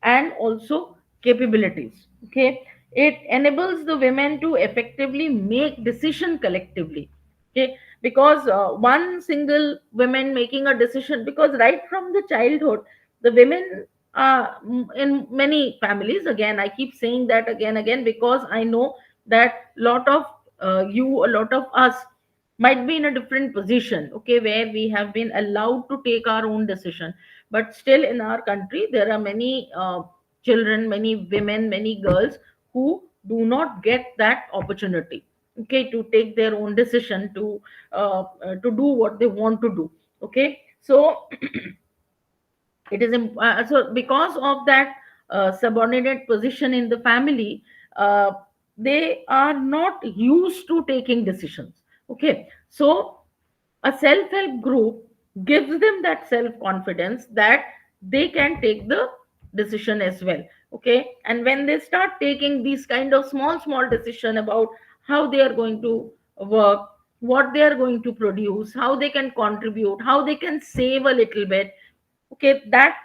S1: and also capabilities. Okay, it enables the women to effectively make decision collectively. Okay, because one single woman making a decision, because right from the childhood, the women in many families, again I keep saying that again because I know that lot of a lot of us might be in a different position, okay, where we have been allowed to take our own decision. But still, in our country, there are many children, many women, many girls who do not get that opportunity, okay, to take their own decision, to do what they want to do. Okay, so so because of that subordinate position in the family, uh, they are not used to taking decisions. Okay, so a self help group gives them that self confidence that they can take the decision as well. Okay, and when they start taking these kind of small decision about how they are going to work, what they are going to produce, how they can contribute, how they can save a little bit, okay, that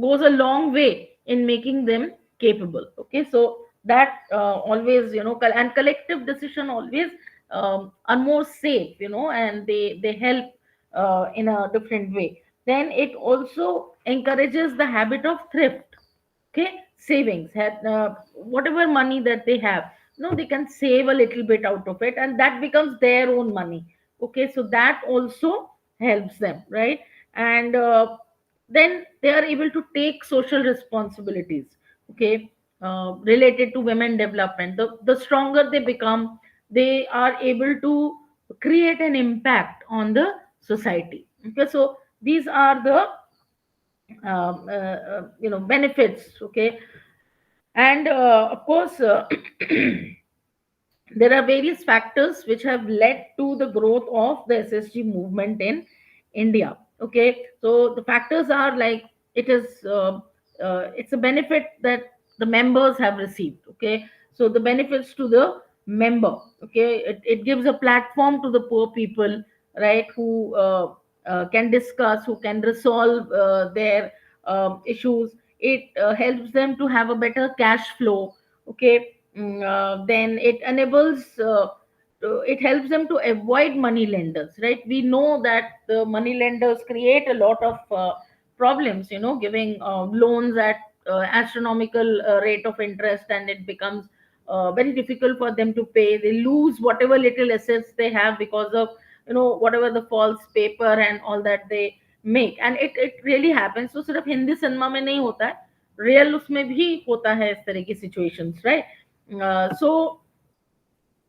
S1: goes a long way in making them capable. Okay, so that always, and collective decision always are more safe, and they help in a different way. Then it also encourages the habit of thrift. Okay, savings had whatever money that they have, they can save a little bit out of it, and that becomes their own money. Okay, so that also helps them, right? And then they are able to take social responsibilities. Okay, related to women development, the stronger they become, they are able to create an impact on the society. Okay, so these are the benefits. Okay. And of course, there are various factors which have led to the growth of the SSG movement in India. Okay, so the factors are like, it is it's a benefit that the members have received. Okay, so the benefits to the member. Okay, it gives a platform to the poor people, right, who can discuss, who can resolve their issues. It helps them to have a better cash flow. Okay. Then it enables, it helps them to avoid money lenders, right? We know that the money lenders create a lot of problems, giving loans at astronomical rate of interest, and it becomes very difficult for them to pay. They lose whatever little assets they have because of, whatever the false paper and all that they make. And it really happens. So सिर्फ Hindi cinema में नहीं होता है, real उसमें भी होता है इस तरह की situations, right? So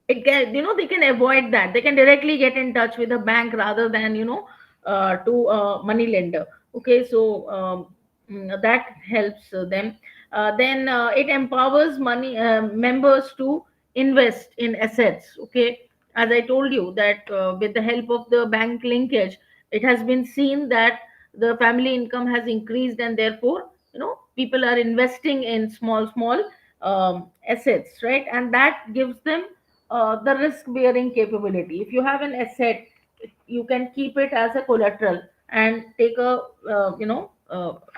S1: it can, they can avoid that. They can directly get in touch with a bank rather than, to a money lender. Okay, so that helps them. Then it empowers money members to invest in assets. Okay, as I told you that with the help of the bank linkage, it has been seen that the family income has increased, and therefore, people are investing in small assets, right? And that gives them the risk bearing capability. If you have an asset, you can keep it as a collateral and take a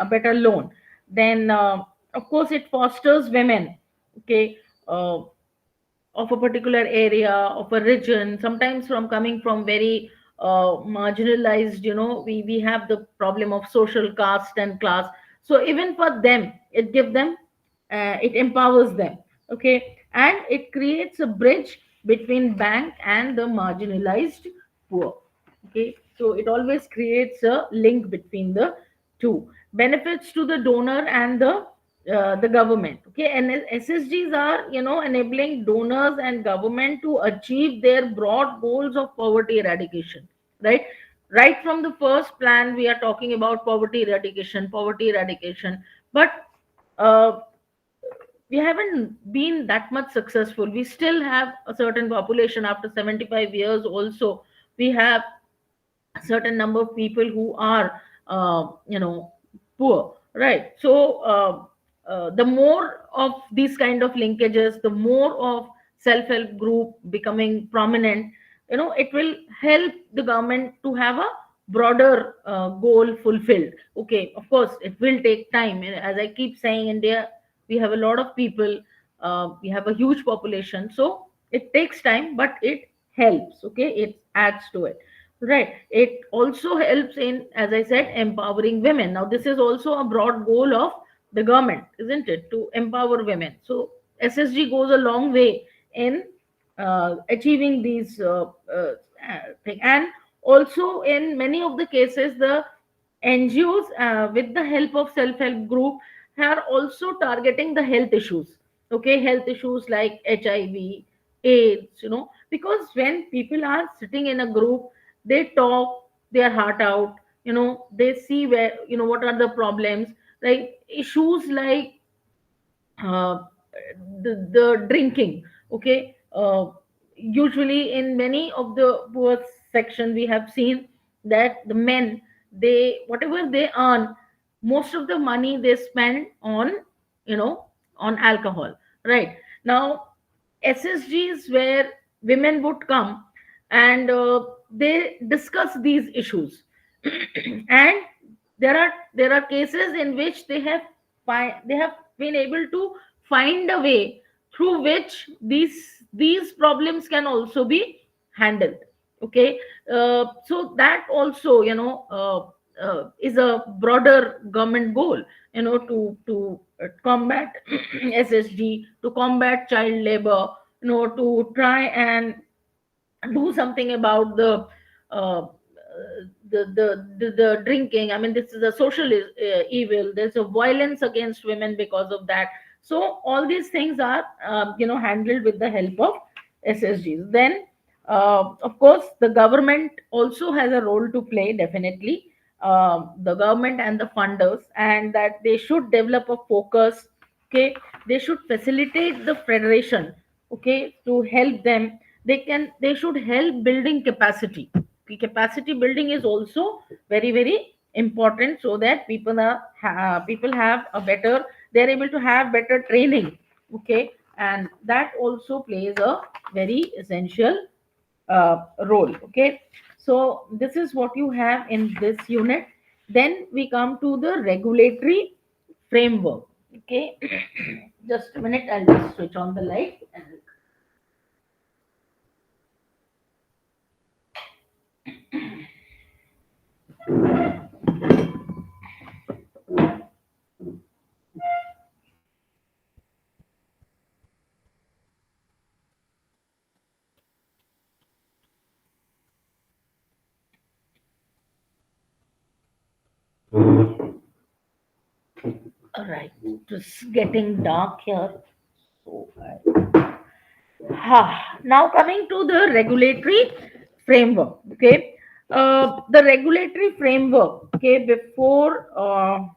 S1: better loan. Then of course it fosters women. Okay. Of a particular area, of a region, sometimes from coming from very marginalized, we have the problem of social caste and class. So even for them, it gives them, it empowers them. Okay, and it creates a bridge between bank and the marginalized poor. Okay, so it always creates a link between the two. Benefits to the donor and the government. Okay, and SSGs are, enabling donors and government to achieve their broad goals of poverty eradication, right? Right from the first plan, we are talking about poverty eradication. But uh, we haven't been that much successful. We still have a certain population after 75 years also. We have a certain number of people who are poor, right? So the more of these kind of linkages, the more of self-help group becoming prominent, it will help the government to have a broader goal fulfilled. Okay, of course it will take time. And as I keep saying, India, we have a lot of people, we have a huge population, so it takes time, but it helps. Okay, it adds to it. Right. It also helps in, as I said, empowering women. Now, this is also a broad goal of the government, isn't it? To empower women. So, SSG goes a long way in achieving these things. And also, in many of the cases, the NGOs, with the help of self-help group, are also targeting the health issues. Okay, health issues like HIV, AIDS. Because when people are sitting in a group, they talk their heart out. They see where, what are the problems, like issues like the drinking. Okay, usually in many of the poor section, we have seen that the men, they, whatever they earn, most of the money they spend on, you know on alcohol. Right. Now, SSGs where women would come, and they discuss these issues. And there are cases in which they have been able to find a way through which these problems can also be handled. Okay, so that also, is a broader government goal, to combat SSG, to combat child labor, to try and do something about uh, the drinking. I mean, this is a social evil. There's a violence against women because of that. So all these things are, handled with the help of SSGs. Then of course the government also has a role to play, definitely. the government and the funders, and that they should develop a focus. Okay, they should facilitate the federation, okay, to help them. They should help building capacity. The capacity building is also very, very important, so that people have a better, they're able to have better training. Okay, and that also plays a very essential role. Okay, so this is what you have in this unit. Then we come to the regulatory framework. Okay, just a minute, I'll just switch on the light. All right, just getting dark here. So now coming to the regulatory framework. Okay, the regulatory framework. Okay, before or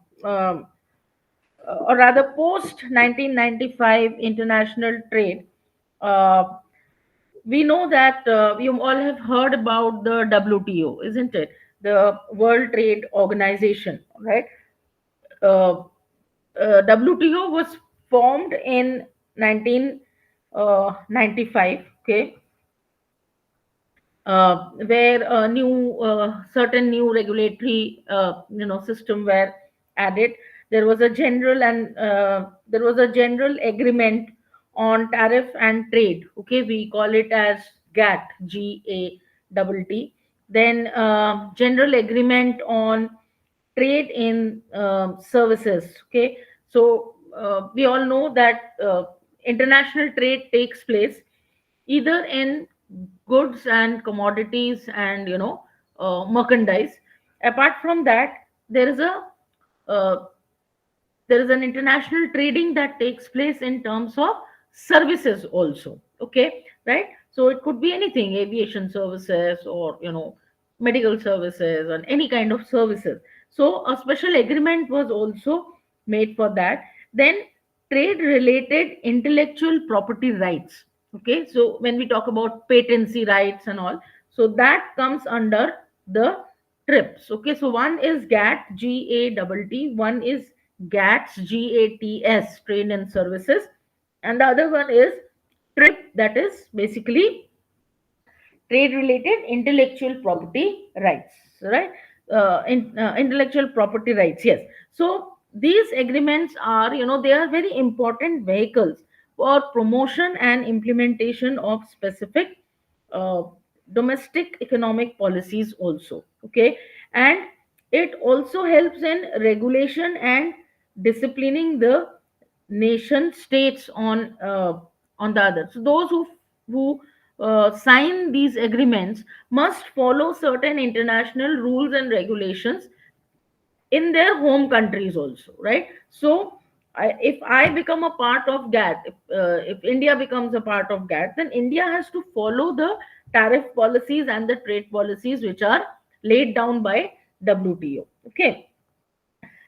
S1: rather post 1995 international trade, uh, we know that you all have heard about the WTO, isn't it? The World Trade Organization, right? Uh, WTO was formed in 1995. Okay, where new certain new regulatory system were added. There was a general agreement on tariff and trade. Okay, we call it as GATT. Then general agreement on trade in services. Okay, so we all know that international trade takes place either in goods and commodities and merchandise. Apart from that, there is a uh, there is an international trading that takes place in terms of services also. Okay, right? So it could be anything, aviation services, or medical services, and any kind of services. So a special agreement was also made for that. Then trade related intellectual property rights. Okay, so when we talk about patency rights and all, so that comes under the trips. Okay, so one is GATT, one is GATS, trade and services, and the other one is TRIP, that is basically trade related intellectual property rights, right? Intellectual property rights, yes. So these agreements are, they are very important vehicles for promotion and implementation of specific uh, domestic economic policies also. Okay, and it also helps in regulation and disciplining the nation states on the other. So those who sign these agreements must follow certain international rules and regulations in their home countries also, right? So if I become a part of GATT, if India becomes a part of GATT, then India has to follow the tariff policies and the trade policies which are laid down by WTO. Okay,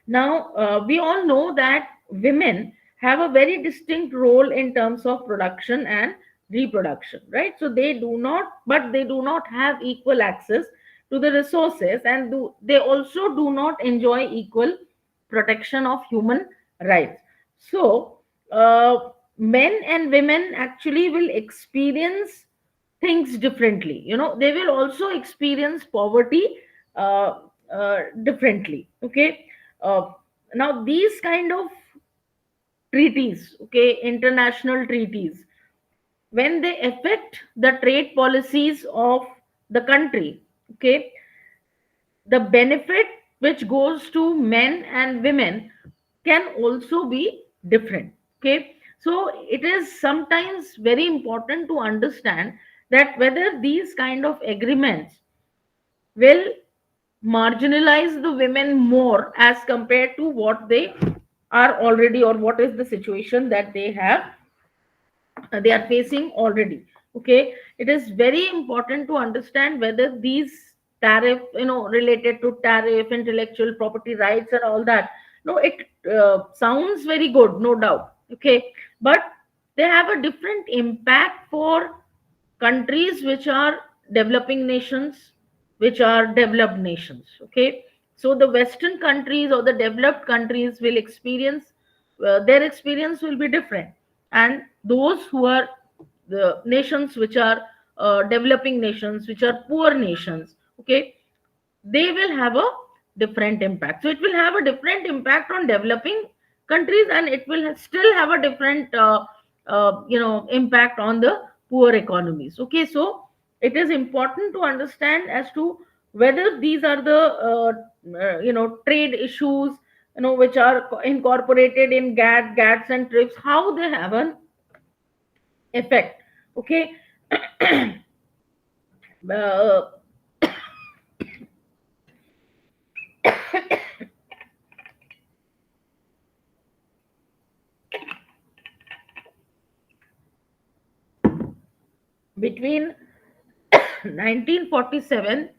S1: now, we all know that women have a very distinct role in terms of production and reproduction, right? So they do not have equal access to the resources, and they also do not enjoy equal protection of human rights. So, men and women actually will experience things differently. They will also experience poverty uh, differently. Okay, uh, now these kind of treaties, okay, international treaties, when they affect the trade policies of the country, okay, the benefit which goes to men and women can also be different. Okay, so it is sometimes very important to understand that whether these kind of agreements will marginalize the women more as compared to what they are already, or what is the situation that they are facing already. Okay, it is very important to understand whether these tariff, related to tariff, intellectual property rights, and all that. No, it sounds very good, no doubt. Okay, but they have a different impact for countries which are developing nations, which are developed nations. Okay, so the Western countries or the developed countries will experience, their experience will be different, and those who are the nations which are developing nations, which are poor nations, okay, they will have a different impact. So it will have a different impact on developing countries, and it will still have a different impact on the poor economies. Okay, so it is important to understand as to whether these are the trade issues, which are incorporated in GATS and TRIPS, how they have an effect. Okay. uh, Between 1947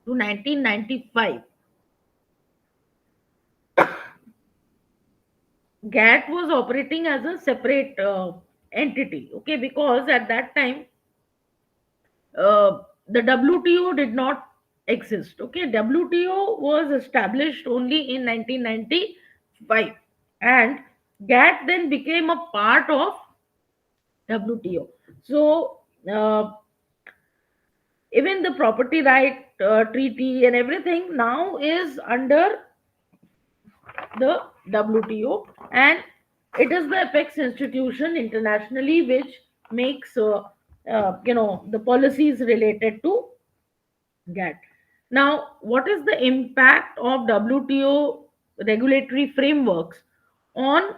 S1: to 1995, GATT was operating as a separate entity. Okay, because at that time the WTO did not exist. Okay, WTO was established only in 1995, and GATT then became a part of WTO. So even the property right treaty and everything now is under the WTO, and it is the apex institution internationally which makes the policies related to GATT. Now, what is the impact of WTO regulatory frameworks on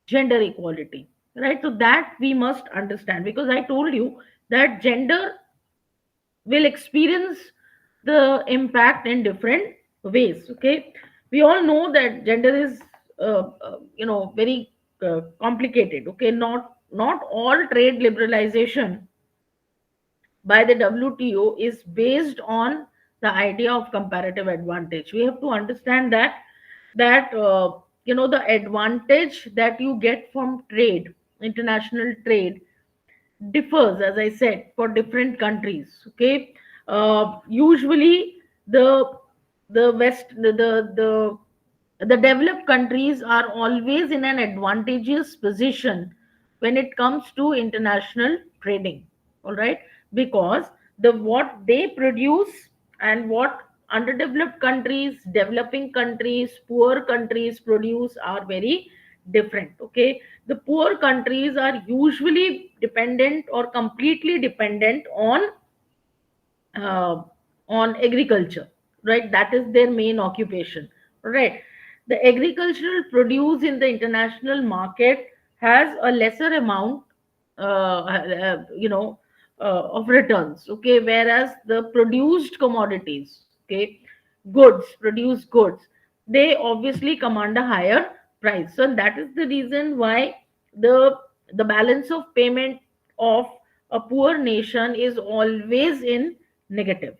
S1: gender equality? Right, so that we must understand, because I told you that gender will experience the impact in different ways. Okay, we all know that gender is very complicated. Okay, not all trade liberalization by the WTO is based on the idea of comparative advantage. We have to understand that the advantage that you get from trade, international trade, differs, as I said, for different countries. Okay, usually the the developed countries are always in an advantageous position when it comes to international trading. All right, because the what they produce and what underdeveloped countries, developing countries, poor countries produce are very different. Okay, the poor countries are usually dependent or completely dependent uh, on agriculture, right? That is their main occupation, right? The agricultural produce in the international market has a lesser amount of returns. Okay, whereas the produced commodities, okay, goods, produced goods, they obviously command a higher price. So that is the reason why the the balance of payment of a poor nation is always in negative,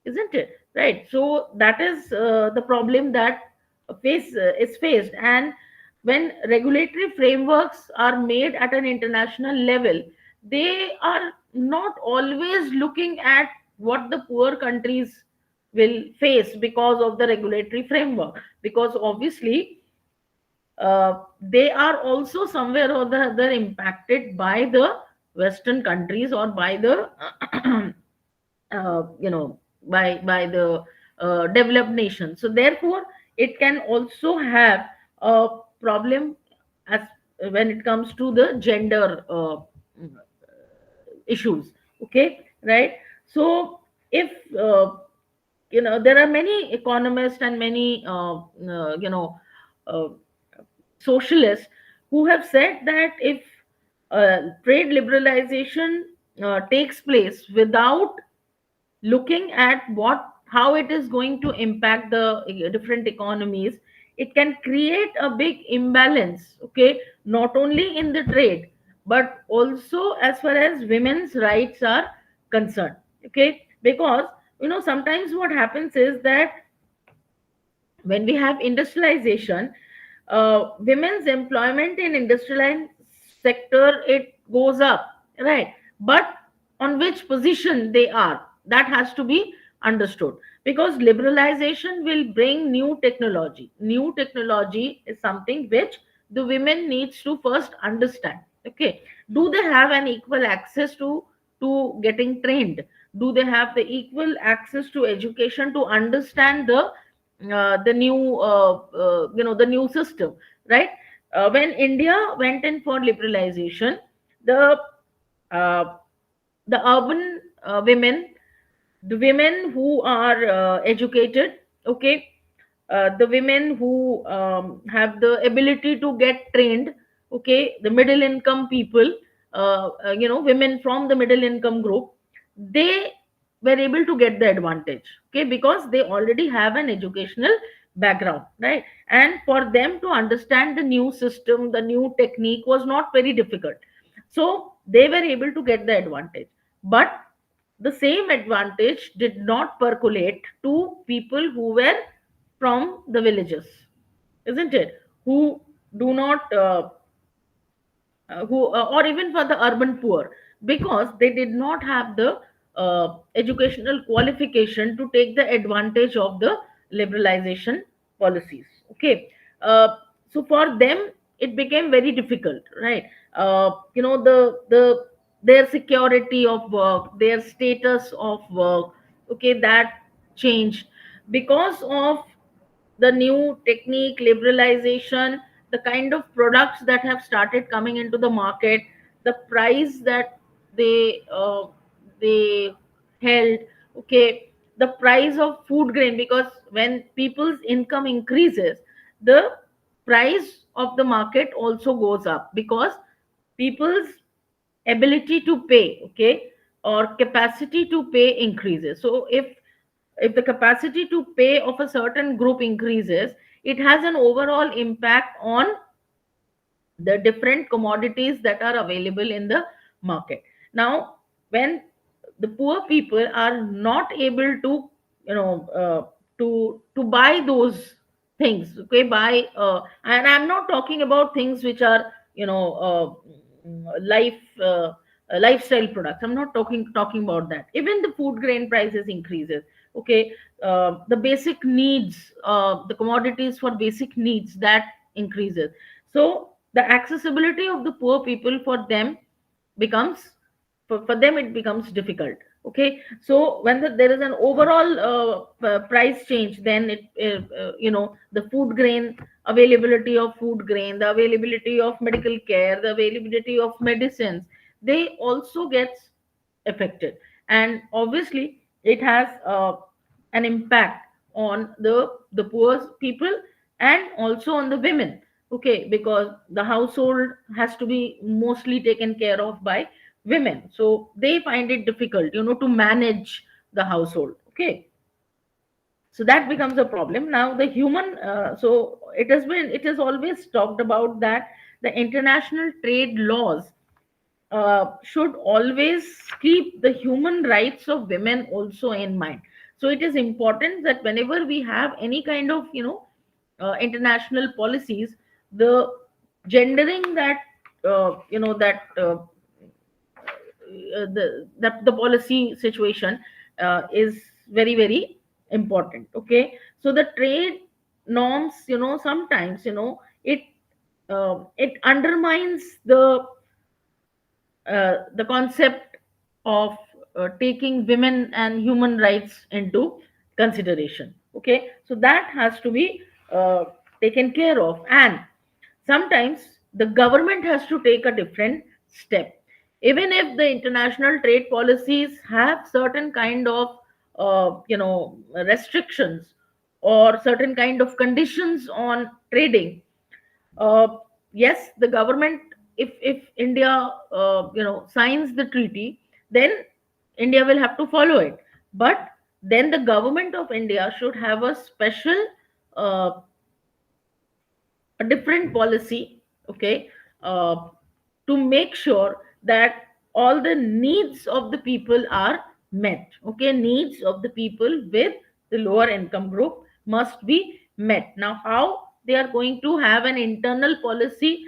S1: isn't it? Right, so that is the problem that is faced. And when regulatory frameworks are made at an international level, they are not always looking at what the poor countries will face because of the regulatory framework, because obviously they are also somewhere or the other impacted by the Western countries, or by the by the developed nations. So therefore it can also have a problem as when it comes to the gender issues. Okay, right. So if there are many economists and many uh, socialists who have said that if trade liberalization takes place without looking at what how it is going to impact the different economies, it can create a big imbalance. Okay, not only in the trade, but also as far as women's rights are concerned. Okay, because Sometimes what happens is that when we have industrialization, women's employment in industrialized sector, it goes up, right? But on which position they are, that has to be understood, because liberalization will bring new technology is something which the women needs to first understand. Okay, do they have an equal access to getting trained? Do they have the equal access to education to understand the new system, right? When India went in for liberalization, the uh, the urban women, the women who are educated, okay, the women who have the ability to get trained, okay, the middle income people, women from the middle income group, they were able to get the advantage, okay, because they already have an educational background, right? And for them to understand the new system, the new technique was not very difficult, so they were able to get the advantage. But the same advantage did not percolate to people who were from the villages, isn't it? Who do not who or even for the urban poor, because they did not have the educational qualification to take the advantage of the liberalization policies, okay. uh, so for them it became very difficult, right? Their security of work, their status of work, okay, that changed because of the new technique, liberalization, the kind of products that have started coming into the market, the price that they held, okay, the price of food grain, because when people's income increases, the price of the market also goes up, because people's ability to pay, okay, or capacity to pay increases. So if the capacity to pay of a certain group increases, it has an overall impact on the different commodities that are available in the market. Now, when the poor people are not able to, to buy those things, okay, and I'm not talking about things which are, life lifestyle products. I'm not talking about that. Even the food grain prices increases, okay. The basic needs, the commodities for basic needs, that increases. So the accessibility of the poor people, for them becomes, for them it becomes difficult, okay. So when there is an overall price change, then the food grain, availability of food grain, the availability of medical care, the availability of medicines, they also gets affected. And obviously it has an impact on the poor people, and also on the women, okay, because the household has to be mostly taken care of by women, so they find it difficult, to manage the household, okay. So that becomes a problem. Now the human, so it has always talked about that the international trade laws should always keep the human rights of women also in mind. So it is important that whenever we have any kind of, international policies, the gendering that that the policy situation is very very important, okay. So the trade norms, sometimes, it undermines the concept of taking women and human rights into consideration, okay. So that has to be uh, taken care of, and sometimes the government has to take a different step. Even if the international trade policies have certain kind of restrictions, or certain kind of conditions on trading, uh, yes, the government, if India signs the treaty, then India will have to follow it. But then the government of India should have a special, uh, a different policy, okay, uh, to make sure that all the needs of the people are met. Okay, needs of the people with the lower income group must be met. Now how they are going to have an internal policy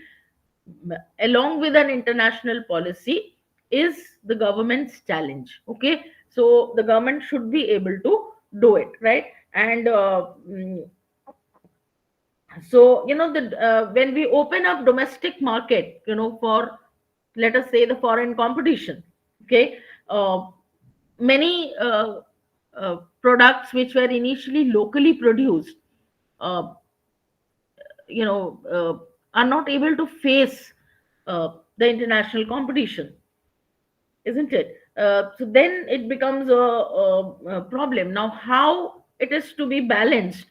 S1: along with an international policy is the government's challenge. Okay, so the government should be able to do it, right? And so the when we open up domestic market, for, let us say, the foreign competition. Okay, uh, many products which were initially locally produced, uh, are not able to face the international competition, isn't it? So then it becomes a problem. Now how it is to be balanced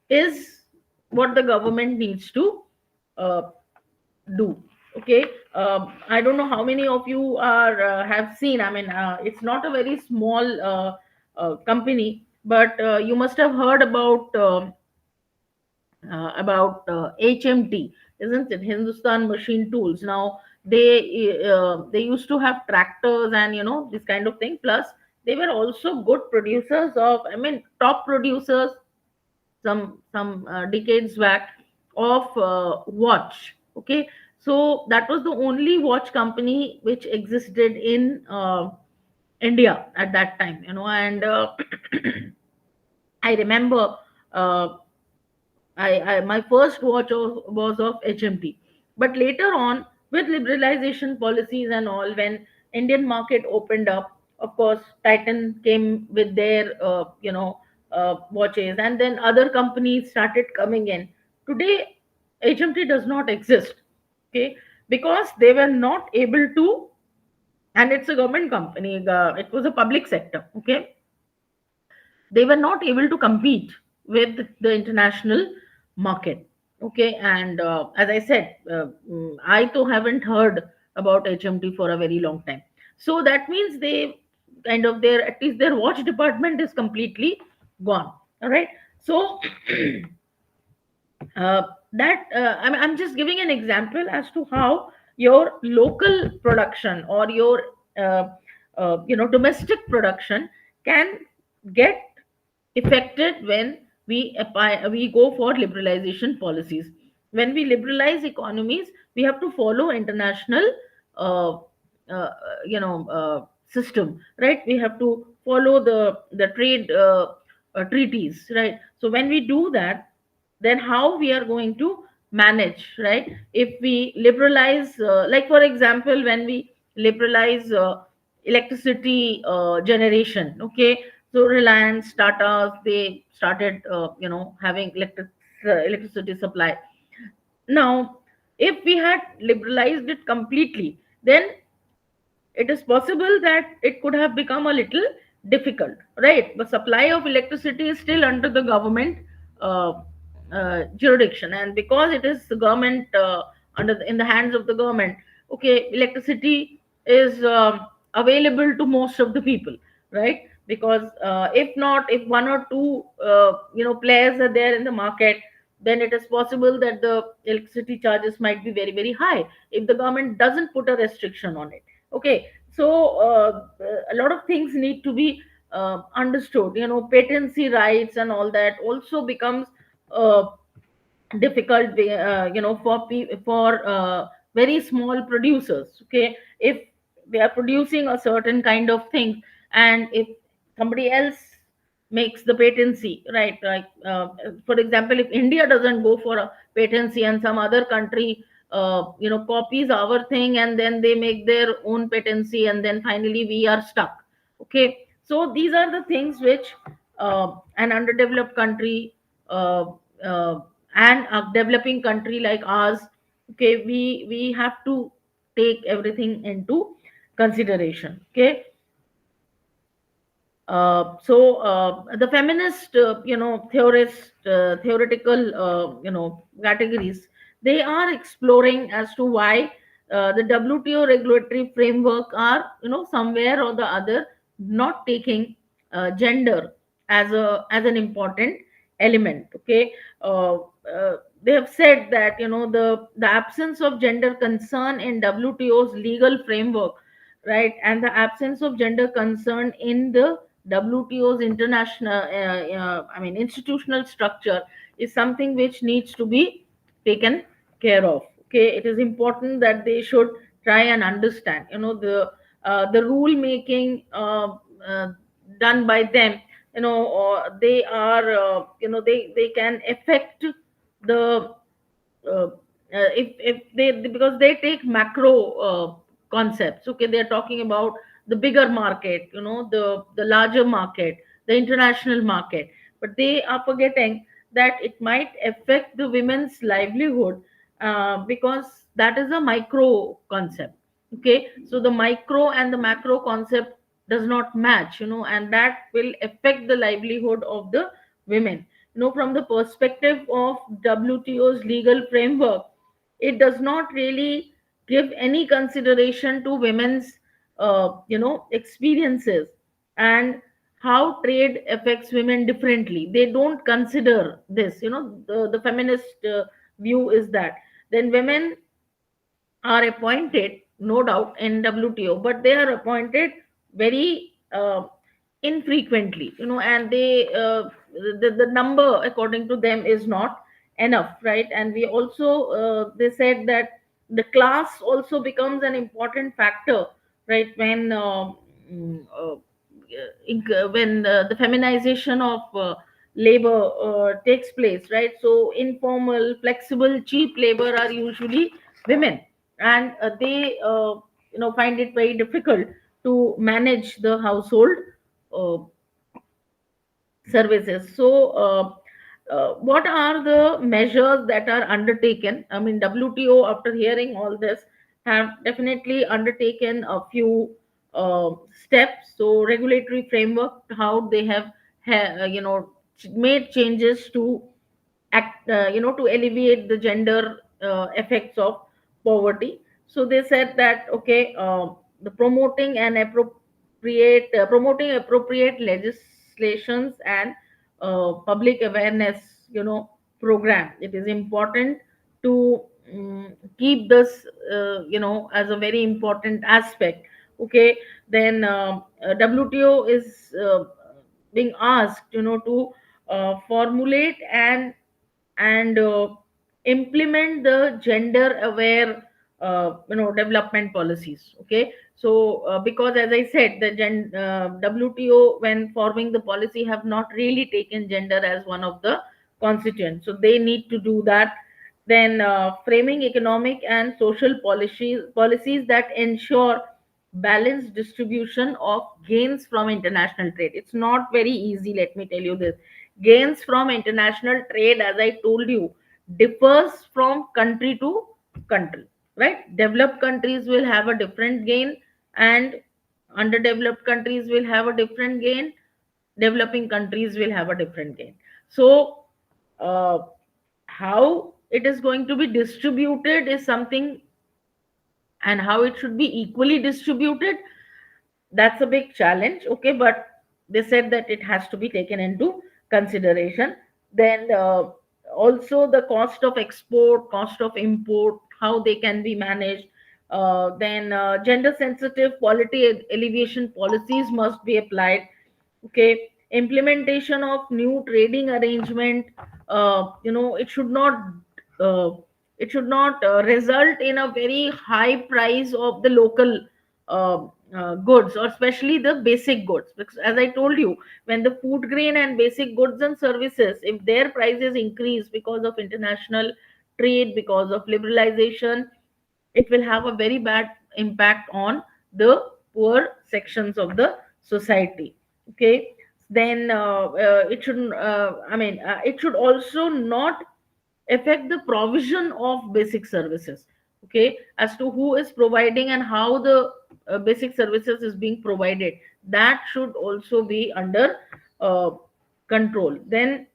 S1: is what the government needs to uh, do. Okay, I don't know how many of you are have seen, I mean, it's not a very small company, but you must have heard about HMT, isn't it? Hindustan Machine Tools. Now they used to have tractors and this kind of thing. Plus, they were also good producers of, I mean, top producers some decades back of watch. Okay, so that was the only watch company which existed in India at that time. And I remember. My first watch was of HMT. But later on, with liberalization policies and all, when Indian market opened up, of course, Titan came with their watches, and then other companies started coming in. Today, HMT does not exist. Okay, because they were not able to, and it's a government company. It was a public sector. Okay, they were not able to compete with the international market. Okay, and as I said, I too haven't heard about HMT for a very long time. So that means they kind of, their, at least their watch department is completely gone. All right, so that I'm just giving an example as to how your local production or your domestic production can get affected when we go for liberalization policies. When we liberalize economies, we have to follow international uh, system, right? We have to follow the trade treaties, right? So when we do that, then how we are going to manage, right? If we liberalize, like for example, when we liberalize electricity generation. Okay, so Reliance, Tata, they started having electricity supply. Now if we had liberalized it completely, then it is possible that it could have become a little difficult, right? The supply of electricity is still under the government uh, jurisdiction, and because it is the government, in the hands of the government. Okay, electricity is available to most of the people, right? Because if not, if one or two players are there in the market, then it is possible that the electricity charges might be very, very high if the government doesn't put a restriction on it. Okay, so a lot of things need to be understood. Patency rights and all that also becomes uh, difficult, for very small producers. Okay, if they are producing a certain kind of thing, and if somebody else makes the patency, right? Like for example, if India doesn't go for a patency and some other country copies our thing, and then they make their own patency, and then finally we are stuck. Okay, so these are the things which an underdeveloped country, uh, uh, and a developing country like ours, okay, we have to take everything into consideration. Okay, the feminist, theoretical, categories, they are exploring as to why the WTO regulatory framework are, somewhere or the other, not taking gender as an important element. Okay, uh, they have said that the absence of gender concern in WTO's legal framework, right? And the absence of gender concern in the WTO's international, I mean, institutional structure is something which needs to be taken care of. Okay, it is important that they should try and understand, the rule making done by them, they are, they can affect the if they, because they take macro concepts. Okay, they're talking about the bigger market, the larger market, the international market, but they are forgetting that it might affect the women's livelihood, because that is a micro concept. Okay, so the micro and the macro concept does not match, and that will affect the livelihood of the women. From the perspective of WTO's legal framework, it does not really give any consideration to women's experiences, and how trade affects women differently. They don't consider this. The feminist view is that then women are appointed, no doubt, in WTO, but they are appointed very infrequently, and the number according to them is not enough, right? And we also, they said that the class also becomes an important factor, right? When when the feminization of labor takes place, right? So informal, flexible, cheap labor are usually women, and they find it very difficult to manage the household uh, services. So, what are the measures that are undertaken? I mean, WTO, after hearing all this, have definitely undertaken a few steps. So, regulatory framework, how they have, made changes to to alleviate the gender effects of poverty. So they said that, okay, the promoting appropriate legislations and public awareness, program. It is important to keep this, as a very important aspect. Okay, then WTO is being asked, to formulate and implement the gender aware development policies. Okay, so because as I said, the WTO, when forming the policy, have not really taken gender as one of the constituents, so they need to do that. Then framing economic and social policies that ensure balanced distribution of gains from international trade. It's not very easy, let me tell you this. Gains from international trade, as I told you, differs from country to country, right? Developed countries will have a different gain, and underdeveloped countries will have a different gain. Developing countries will have a different gain. So uh, how it is going to be distributed is something, and how it should be equally distributed, that's a big challenge. Okay, but they said that it has to be taken into consideration. Then also the cost of export, cost of import, how they can be managed. Then gender sensitive quality alleviation policies must be applied. Okay, implementation of new trading arrangement, it should not uh, result in a very high price of the local uh, goods, or especially the basic goods, because as I told you, when the food grain and basic goods and services, if their prices increase because of international trade, because of liberalization, it will have a very bad impact on the poor sections of the society. Okay, then it should, it should also not affect the provision of basic services. Okay, as to who is providing and how the basic services is being provided, that should also be under uh, control. Then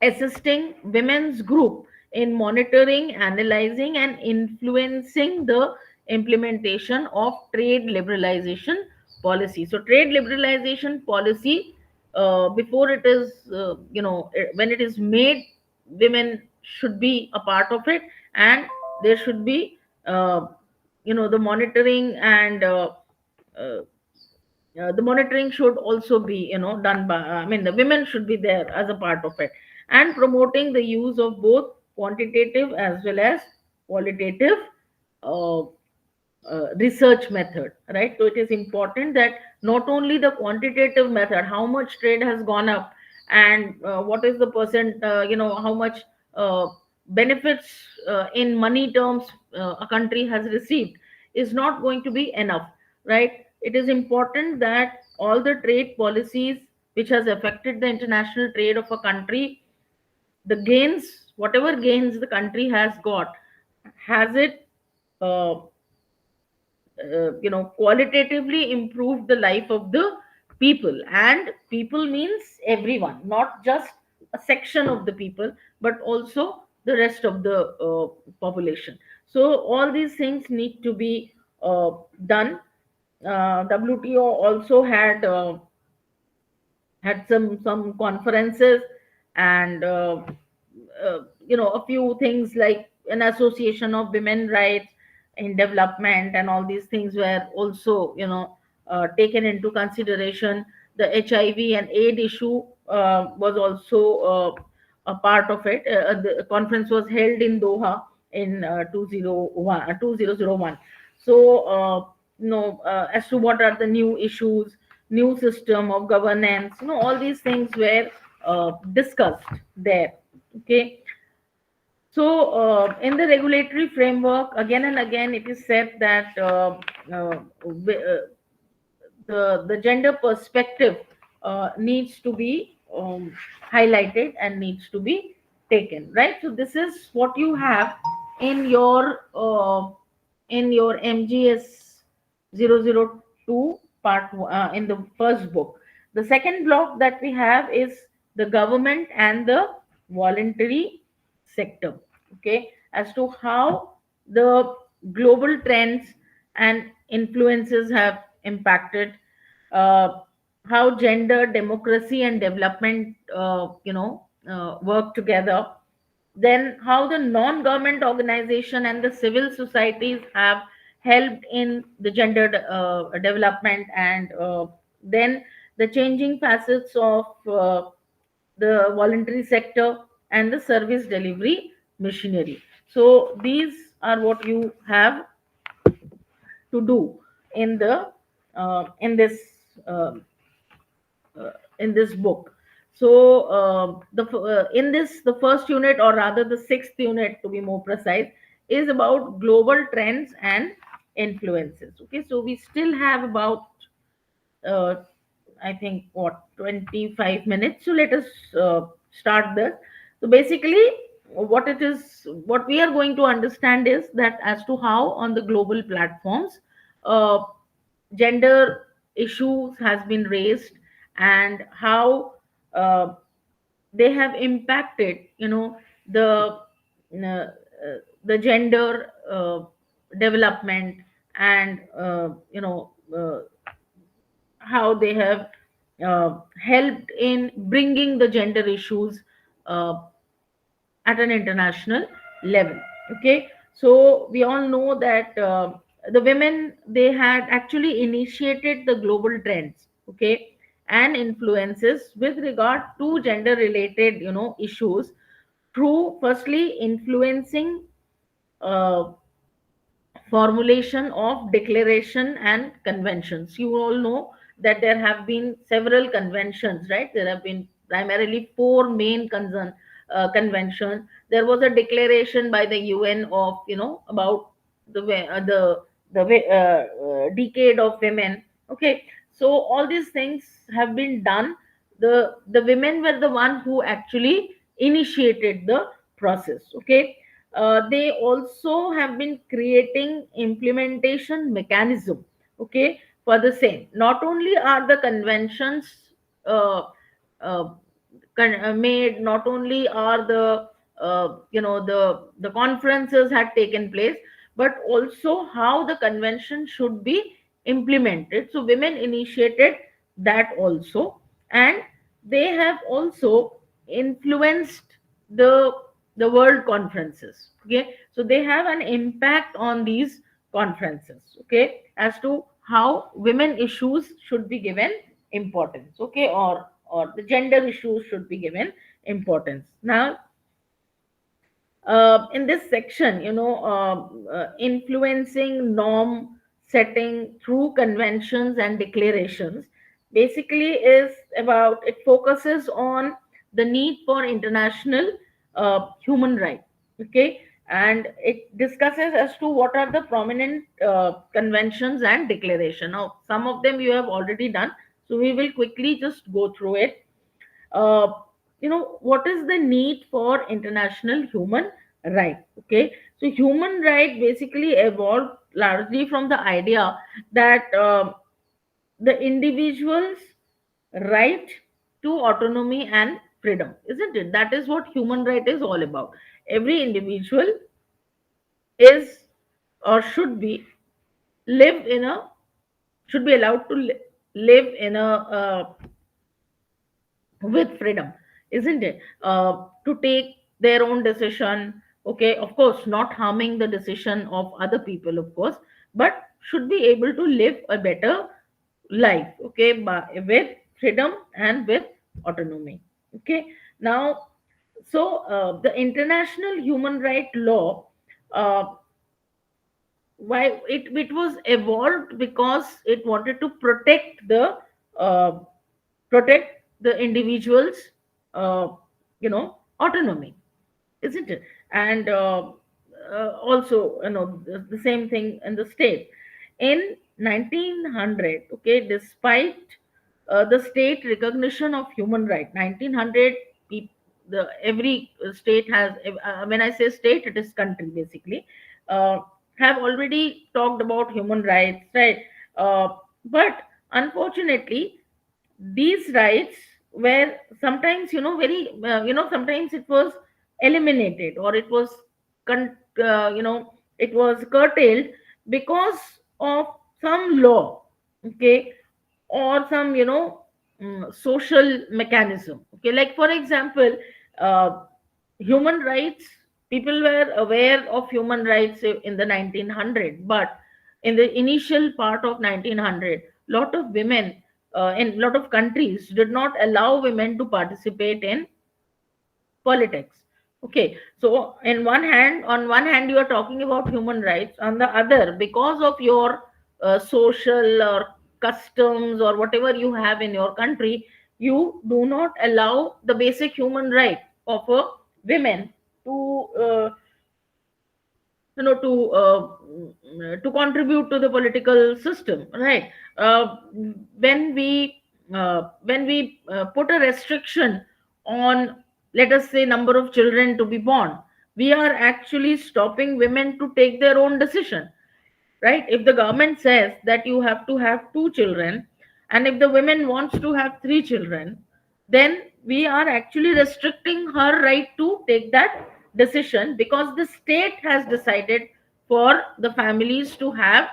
S1: assisting women's group in monitoring, analyzing, and influencing the implementation of trade liberalization policy. So trade liberalization policy, before it is, when it is made, women should be a part of it, and there should be, the monitoring and uh, the monitoring should also be, done by, I mean, the women should be there as a part of it, and promoting the use of both quantitative as well as qualitative uh, research method, right? So it is important that not only the quantitative method, how much trade has gone up, and what is the percent, how much uh, benefits in money terms a country has received, is not going to be enough, right? It is important that all the trade policies which has affected the international trade of a country, the gains, whatever gains the country has got, has it uh, qualitatively improve the life of the people. And people means everyone, not just a section of the people, but also the rest of the population. So all these things need to be done. WTO also had some conferences, and a few things like an association of women rights in development, and all these things were also taken into consideration. The HIV and AIDS issue was also a part of it. The conference was held in Doha in 2001. So as to what are the new issues, new system of governance, all these things were discussed there. Okay. So in the regulatory framework, again and again it is said that the gender perspective needs to be highlighted and needs to be taken, right? So this is what you have in your MGS 002 part, in the first book. The second block that we have is the government and the voluntary sector. Okay, as to how the global trends and influences have impacted, uh, how gender, democracy, and development, work together. Then how the non-government organization and the civil societies have helped in the gender development, and then the changing facets of the voluntary sector and the service delivery machinery. So these are what you have to do in the uh, in this book. So in this, the first unit, or rather the sixth unit to be more precise, is about global trends and influences. Okay, so we still have about uh, I think, what, 25 minutes. So let us start this. So basically, what we are going to understand is that as to how on the global platforms, uh, gender issues has been raised, and how uh, they have impacted, the the gender development, and how they have helped in bringing the gender issues uh, at an international level. Okay, so we all know that the women, they had actually initiated the global trends, okay, and influences with regard to gender related, issues, through firstly influencing uh, formulation of declaration and conventions. You all know that there have been several conventions, right? There have been primarily four main conventions. There was a declaration by the UN of, about the decade of women. Okay, so all these things have been done. The women were the one who actually initiated the process. Okay, they also have been creating implementation mechanism, okay, for the same. Not only are the conventions uh, uh, made, not only are the conferences had taken place, but also how the convention should be implemented. So women initiated that also, and they have also influenced the the world conferences. Okay, so they have an impact on these conferences, okay, as to how women issues should be given importance, okay, or the gender issues should be given importance. Now, in this section, influencing norm setting through conventions and declarations basically is about, it focuses on the need for international human rights, okay, and it discusses as to what are the prominent conventions and declaration. Now, some of them you have already done, so we will quickly just go through it. uh, what is the need for international human right, okay. So human right basically evolved largely from the idea that the individual's right to autonomy and freedom, isn't it? That is what human right is all about. Every individual is, or should be, live in a, should be allowed to live in a with freedom, isn't it? To take their own decision, okay, of course not harming the decision of other people, of course, but should be able to live a better life, okay, with freedom and with autonomy, okay. Now, so the international human right law, uh, why it was evolved because it wanted to uh, protect the individual's uh, autonomy, isn't it? And also, the same thing in the state in 1900, okay, despite the state recognition of human right 1900, the every state has, when I say state, it is country basically, uh, have already talked about human rights, right? uh, but unfortunately, these rights were sometimes, very, sometimes it was eliminated, or it was it was curtailed because of some law, okay, or some, social mechanism, okay. Like for example, uh, human rights, people were aware of human rights in the 1900, but in the initial part of 1900, lot of women in lot of countries did not allow women to participate in politics, okay. So on one hand you are talking about human rights, on the other, because of your social or customs or whatever you have in your country, you do not allow the basic human right of a women to to contribute to the political system, right? When we put a restriction on, let us say, number of children to be born, we are actually stopping women to take their own decision, right? If the government says that you have to have two children, and if the woman wants to have three children, then we are actually restricting her right to take that decision, because the state has decided for the families to have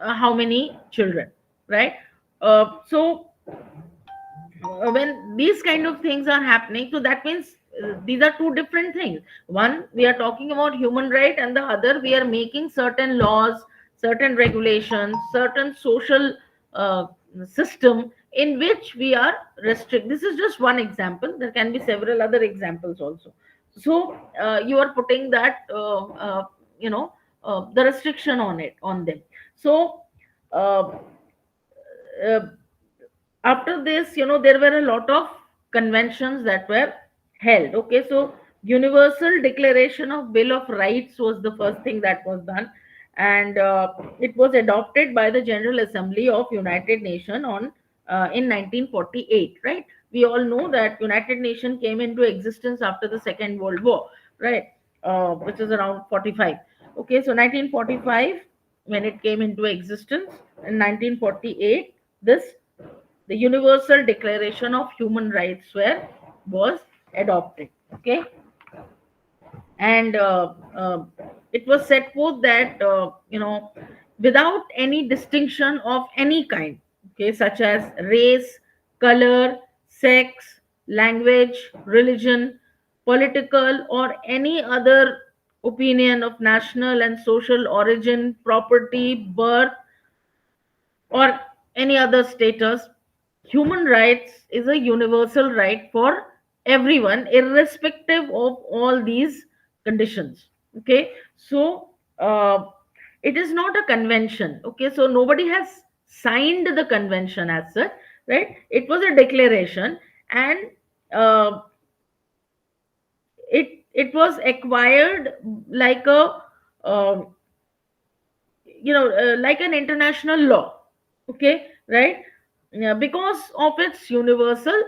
S1: how many children, right? So when these kind of things are happening, so that means these are two different things. One, we are talking about human right, and the other, we are making certain laws, certain regulations, certain social uh, system in which we are restrict. This is just one example, there can be several other examples also. So you are putting that the restriction on it, on them. So uh, uh, after this, there were a lot of conventions that were held, okay. So universal declaration of bill of rights was the first thing that was done, and it was adopted by the general assembly of united nation on in 1948, right? We all know that united nation came into existence after the second world war, right? Which is around 45, okay. So 1945, when it came into existence, in 1948, this the universal declaration of human rights was adopted, okay. And it was set forth that without any distinction of any kind, okay, such as race, color, sex, language, religion, political or any other opinion of national and social origin, property, birth, or any other status. Human rights is a universal right for everyone, irrespective of all these conditions. Okay, so it is not a convention. Okay, so nobody has signed the convention as such, right? It was a declaration, and uh, it was acquired like a um, like an international law. Okay, right? Yeah, because of its universal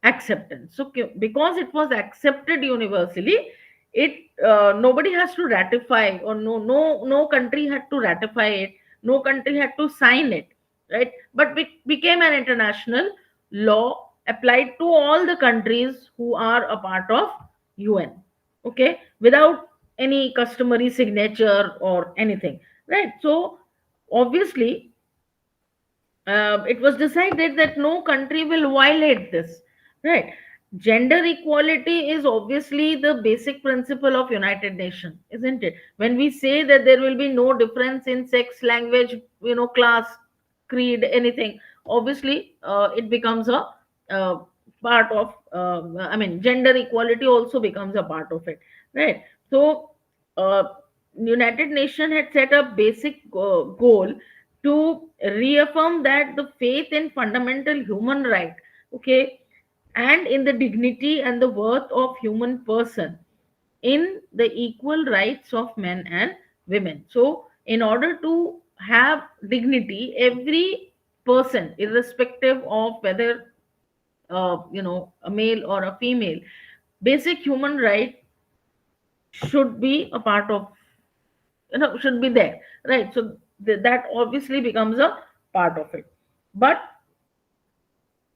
S1: acceptance. So because it was accepted universally, it nobody has to ratify, or no country had to ratify it, no country had to sign it, right? But it became an international law applied to all the countries who are a part of UN. Okay, without any customary signature or anything, right? So obviously, it was decided that no country will violate this, right? Gender equality is obviously the basic principle of United Nations, isn't it? When we say that there will be no difference in sex, language, class, creed, anything, obviously it becomes a uh, part of, I mean, gender equality also becomes a part of it, right? So uh, United Nations had set a basic goal to reaffirm that the faith in fundamental human right, okay, and in the dignity and the worth of human person, in the equal rights of men and women. So in order to have dignity, every person, irrespective of whether a male or a female, basic human right should be a part of, should be there, right? So that obviously becomes a part of it. But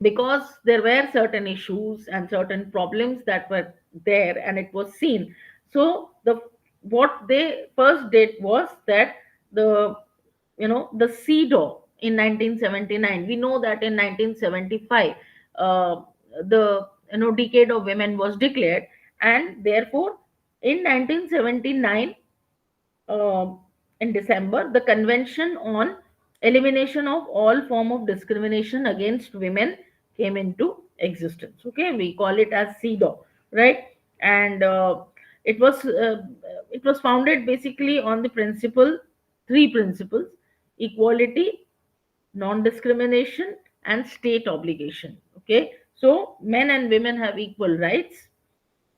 S1: because there were certain issues and certain problems that were there, and it was seen, so what they first did was that the the CEDAW in 1979, we know that in 1975 uh, the decade of women was declared, and therefore in 1979, um, in December, the Convention on Elimination of All Form of Discrimination Against Women came into existence. Okay, we call it as CEDAW, right? And it was uh, it was founded basically on the three principles: equality, non-discrimination, and state obligation. Okay, so men and women have equal rights.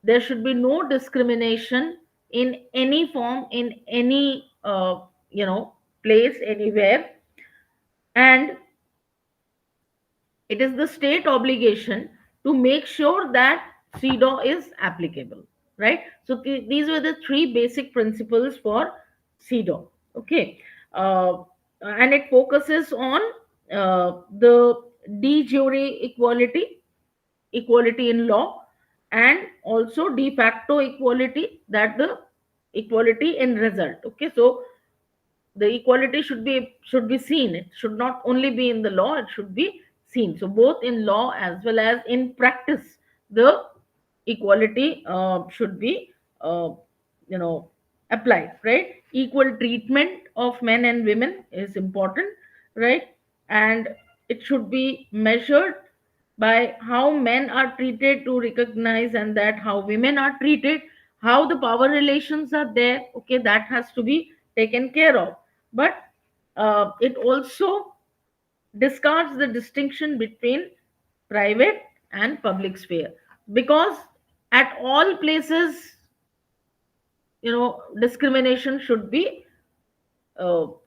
S1: There should be no discrimination in any form, in any place, anywhere. And it is the state obligation to make sure that CEDAW is applicable, right? So these were the three basic principles for CEDAW. Okay, uh, and it focuses on the de jure equality, equality in law, and also de facto equality, that the equality in result. Okay, so the equality should be seen, it should not only be in the law, it should be seen. So both in law as well as in practice, the equality should be uh, you know applied, right? Equal treatment of men and women is important, right? And it should be measured by how men are treated, to recognize, and that how women are treated, how the power relations are there. Okay, that has to be taken care of. But it also discards the distinction between private and public sphere, because at all places, discrimination should be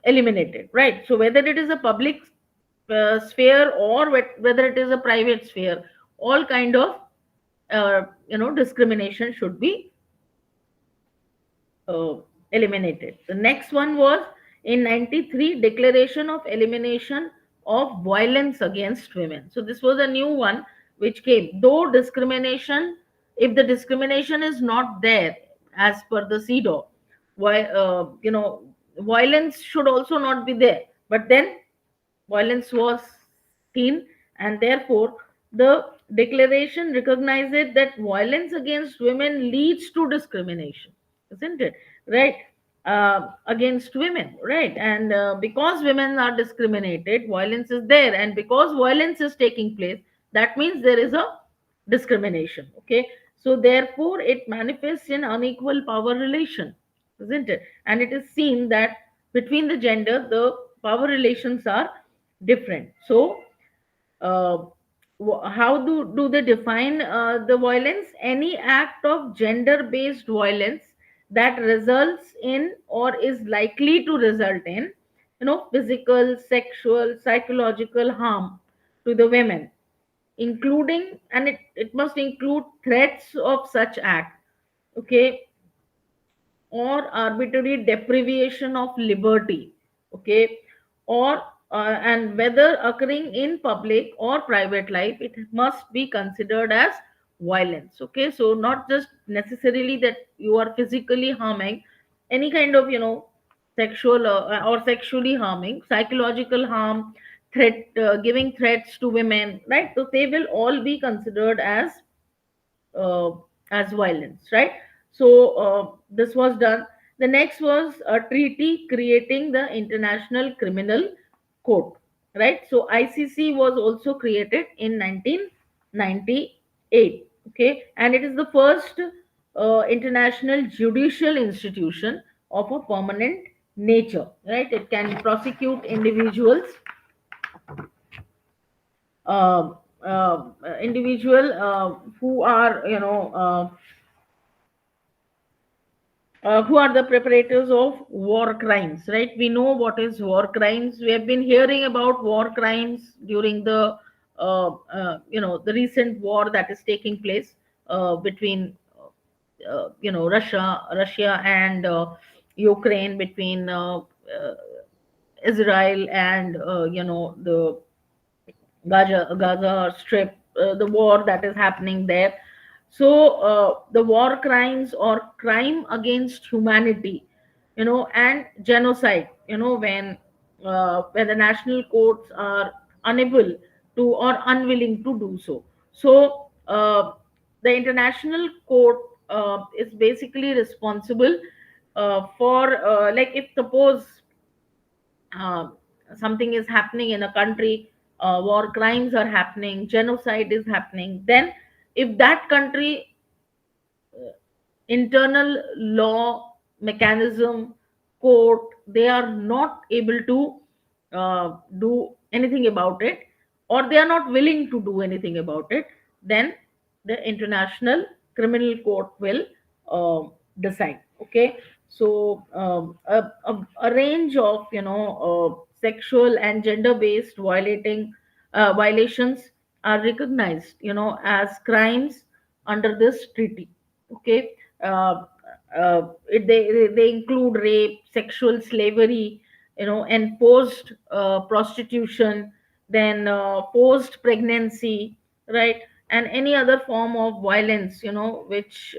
S1: eliminated, right? So whether it is a public sphere, or whether it is a private sphere, all kind of discrimination should be uh, eliminated. The next one was in 93, Declaration of Elimination of Violence Against Women. So this was a new one which came. Though discrimination, if the discrimination is not there as per the CEDAW, why violence should also not be there. But then violence was seen, and therefore the declaration recognizes that violence against women leads to discrimination, isn't it? Right? against women, right? And because women are discriminated, violence is there, and because violence is taking place, that means there is a discrimination. Okay, so therefore it manifests in unequal power relation, isn't it? And it is seen that between the gender, the power relations are different. So uh, how do they define the violence? Any act of gender based violence that results in or is likely to result in, physical, sexual, psychological harm to the women, including, and it must include threats of such act, okay, or arbitrary deprivation of liberty, okay, or and whether occurring in public or private life, it must be considered as violence. Okay, so not just necessarily that you are physically harming, any kind of, sexual or sexually harming, psychological harm, threat, giving threats to women, right? So they will all be considered uh, as violence, right? So this was done. The next was a treaty creating the International Criminal Court, right? So ICC was also created in 1998, okay, and it is the first international judicial institution of a permanent nature, right? It can prosecute individuals, uh, individual who are, who are the preparators of war crimes, right? We know what is war crimes. We have been hearing about war crimes during the recent war that is taking place between Russia and Ukraine, between Israel and the Gaza Strip, the war that is happening there. So the war crimes or crime against humanity, and genocide, when the national courts are unable to or unwilling to do so. So the international court is basically responsible for, like, if suppose uh, something is happening in a country, war crimes are happening, genocide is happening, then if that country internal law mechanism, court, they are not able to do anything about it, or they are not willing to do anything about it, then the International Criminal Court will uh, decide. Okay, so a range of, sexual and gender based violations are recognized, as crimes under this treaty. Okay, uh, they include rape, sexual slavery, enforced prostitution, then forced pregnancy, right, and any other form of violence, which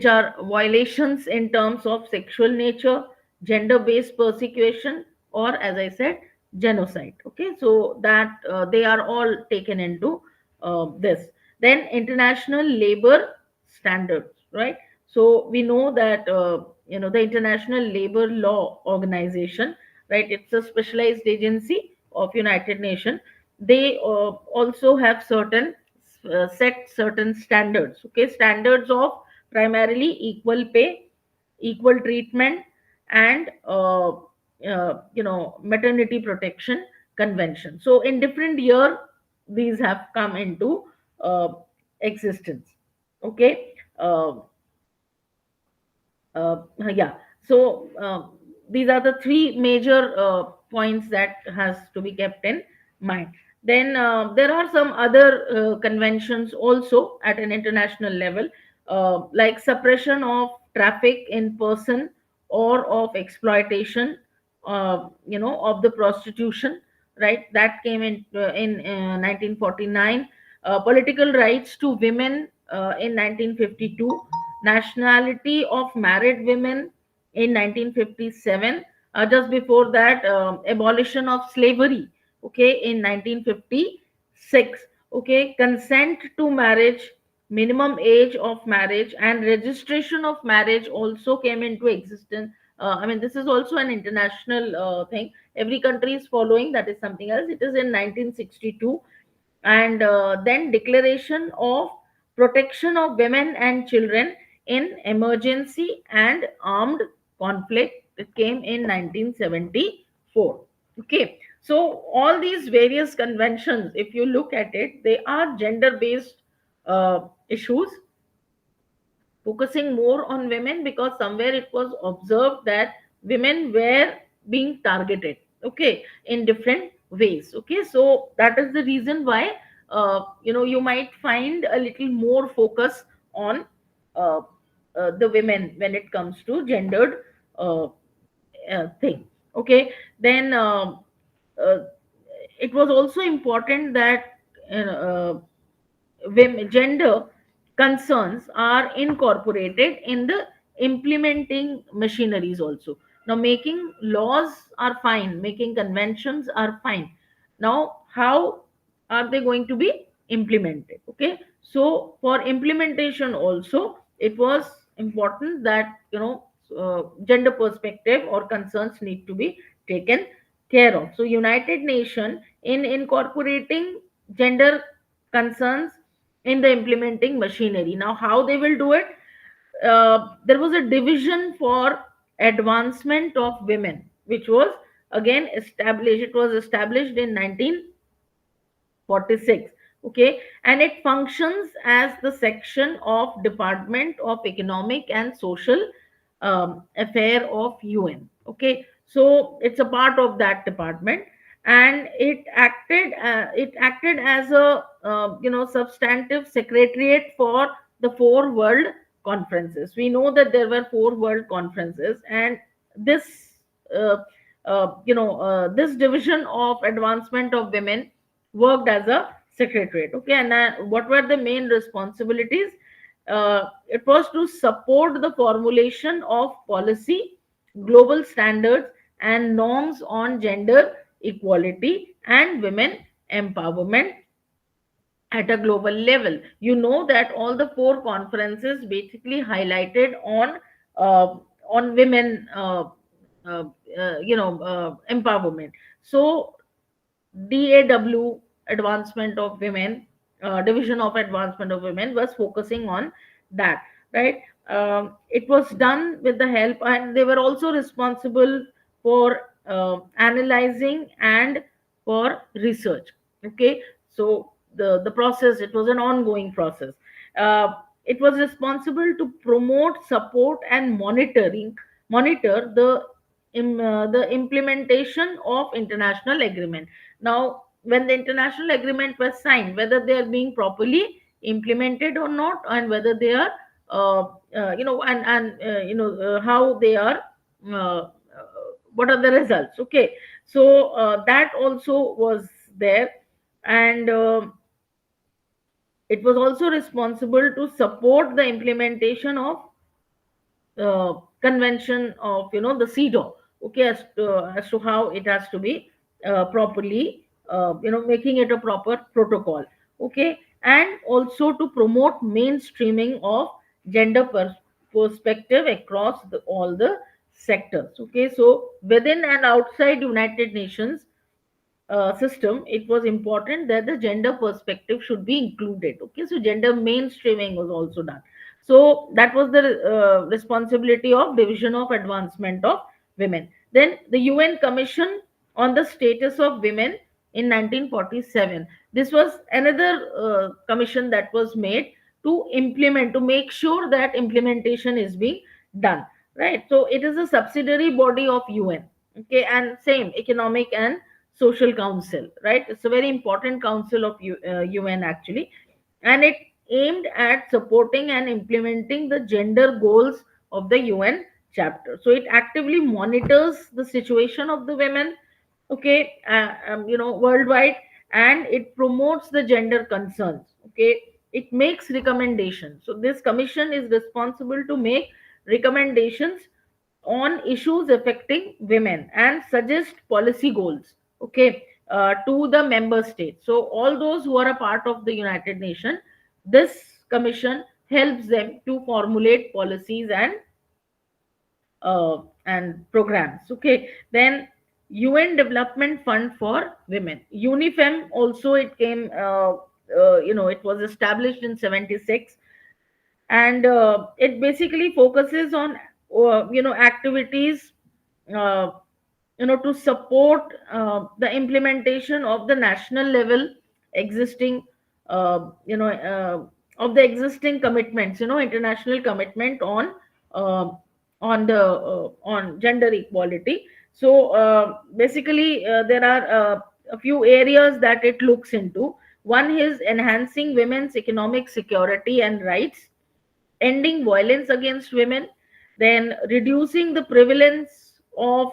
S1: are violations in terms of sexual nature, gender based persecution, or, as I said, genocide. Okay, so that they are all taken into this. Then international labor standards, right? So we know that, the International Labor Law Organization, right? It's a specialized agency of United Nations. They also have set certain standards. Okay, standards of primarily equal pay, equal treatment, and maternity protection convention. So in different year, these have come into uh, existence. Okay, yeah. So these are the three major points that has to be kept in mind. Then there are some other conventions also at an international level, like suppression of traffic in person or of exploitation, of the prostitution, right? That came in 1949. Political rights to women in 1952, nationality of married women in 1957. Just before that, abolition of slavery, okay, in 1956. Okay, consent to marriage minimum age of marriage and registration of marriage also came into existence. I mean, this is also an international thing. Every country is following. That is something else. It is in 1962. And then declaration of protection of women and children in emergency and armed conflict. It came in 1974. Okay, so all these various conventions, if you look at it, they are gender based issues, focusing more on women, because somewhere it was observed that women were being targeted, okay, in different ways. Okay, so that is the reason why you might find a little more focus on uh, the women when it comes to gendered uh, thing. Okay, then uh, it was also important that gender concerns are incorporated in the implementing machineries also. Now, making laws are fine, making conventions are fine. Now, how are they going to be implemented? Okay, so for implementation also, it was important that gender perspective or concerns need to be taken care of. So, United Nation in incorporating gender concerns in the implementing machinery. Now, how they will do it? There was a division for advancement of women, which was again established. It was established in 1946. Okay, and it functions as the section of Department of Economic and Social Affair of UN. Okay, so it's a part of that department, and it acted as a substantive secretariat for the four world conferences. We know that there were four world conferences, and this this division of advancement of women worked as a secretariat. Okay, and what were the main responsibilities? It was to support the formulation of policy, global standards, and norms on gender equality and women empowerment at a global level. You know that all the four conferences basically highlighted on women empowerment. So DAW, advancement of women, division of advancement of women, was focusing on that, right? It was done with the help, and they were also responsible for analyzing and for research. Okay, so the process, it was an ongoing process. uh, it was responsible to promote, support, and monitor the implementation of international agreement. Now, when the international agreement was signed, whether they are being properly implemented or not, and whether they are how they are, uh, what are the results. Okay, so that also was there. And it was also responsible to support the implementation of convention of the CEDAW. Okay, as to how it has to be properly, making it a proper protocol. Okay, and also to promote mainstreaming of gender perspective across all the sectors. Okay, so within and outside United Nations system, it was important that the gender perspective should be included. Okay, so gender mainstreaming was also done. So that was the responsibility of division of advancement of women. Then the UN Commission on the Status of Women in 1947. This was another commission that was made to make sure that implementation is being done, right? So it is a subsidiary body of UN. Okay, and same Economic and Social Council, right? It's a very important council of UN actually, and it aimed at supporting and implementing the gender goals of the UN chapter. So it actively monitors the situation of the women, okay, worldwide, and it promotes the gender concerns. Okay, it makes recommendations. So this commission is responsible to make recommendations on issues affecting women and suggest policy goals, okay, to the member states. So all those who are a part of the United Nations, this Commission helps them to formulate policies and programs. Okay, then UN Development Fund for Women, UNIFEM, also it came. It was established in 76, and it basically focuses on activities, uh, to support the implementation of the national level existing, uh, you know uh, of the existing commitments, international commitment uh, on gender equality. So basically there are a few areas that it looks into. One is enhancing women's economic security and rights, ending violence against women, then reducing the prevalence of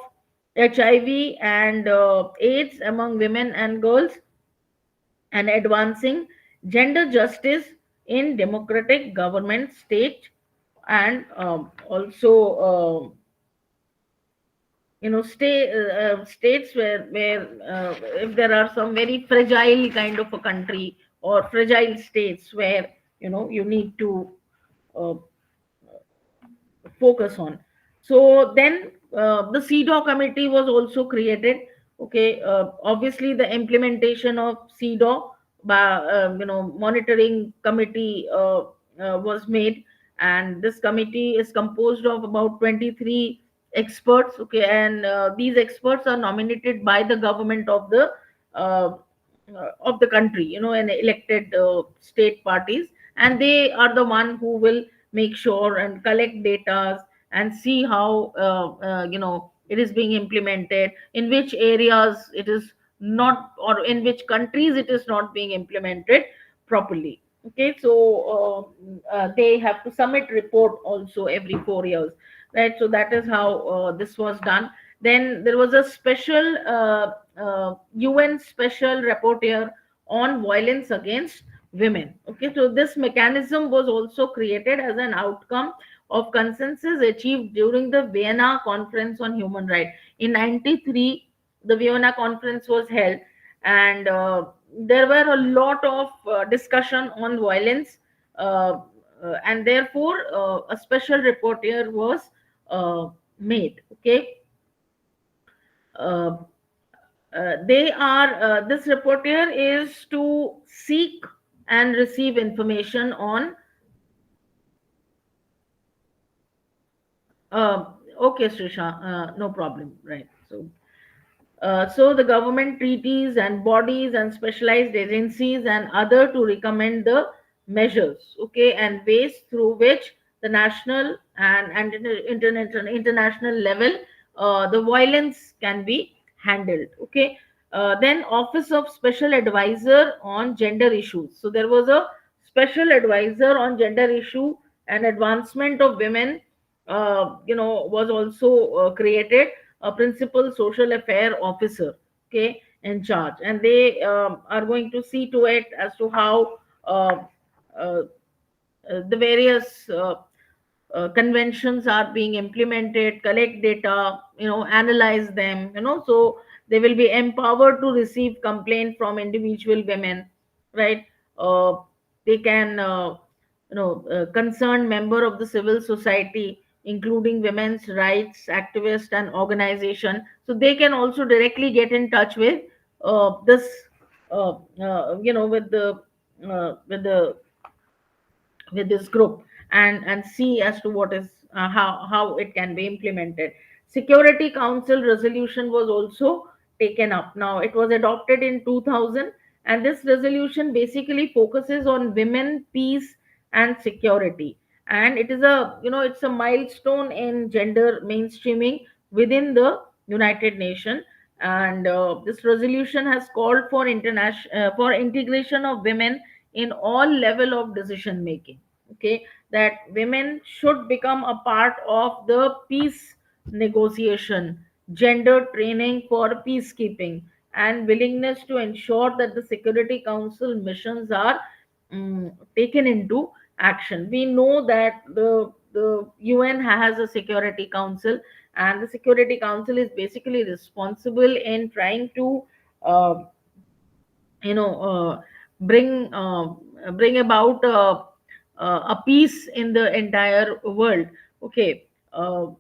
S1: HIV and AIDS among women and girls, and advancing gender justice in democratic government state, and also states where if there are some very fragile kind of a country or fragile states where you need to uh, focus on. So then the CEDAW committee was also created. Okay, obviously the implementation of CEDAW by monitoring committee was made, and this committee is composed of about 23 experts. Okay, and these experts are nominated by the government uh, of the country, and elected state parties, and they are the one who will make sure and collect data and see how it is being implemented, in which areas it is not, or in which countries it is not being implemented properly. Okay, so they have to submit report also every 4 years, right? So that is how this was done. Then there was a special UN special rapporteur on violence against women. Okay, so this mechanism was also created as an outcome of consensus achieved during the Vienna Conference on Human Rights. In 93, the Vienna Conference was held, and there were a lot of discussion on violence, uh, and therefore a special rapporteur was made. Okay, uh, this rapporteur is to seek and receive information on. Okay, Srisha, no problem. Right. So the government treaties and bodies and specialized agencies and other to recommend the measures, okay, and ways through which the national and international level the violence can be handled. Okay, then Office of Special Advisor on Gender Issues. So there was a special advisor on gender issue and advancement of women. Was also created, a principal social affair officer, okay, in charge, and they are going to see to it as to how uh, uh, the various conventions are being implemented, collect data, analyze them, so they will be empowered to receive complaint from individual women, right? uh, they can concerned member of the civil society, including women's rights activists and organization, so they can also directly get in touch with this with this group, and see as to what is how it can be implemented. Security Council resolution was also taken up. Now it was adopted in 2000, and this resolution basically focuses on women, peace, and security, and it is it's a milestone in gender mainstreaming within the United Nations. And this resolution has called for international for integration of women in all level of decision making. Okay, that women should become a part of the peace negotiation, gender training for peacekeeping, and willingness to ensure that the Security Council missions are taken into action. We know that the UN has a Security Council, and the Security Council is basically responsible in trying to uh, you know uh, bring about a peace in the entire world. Okay. And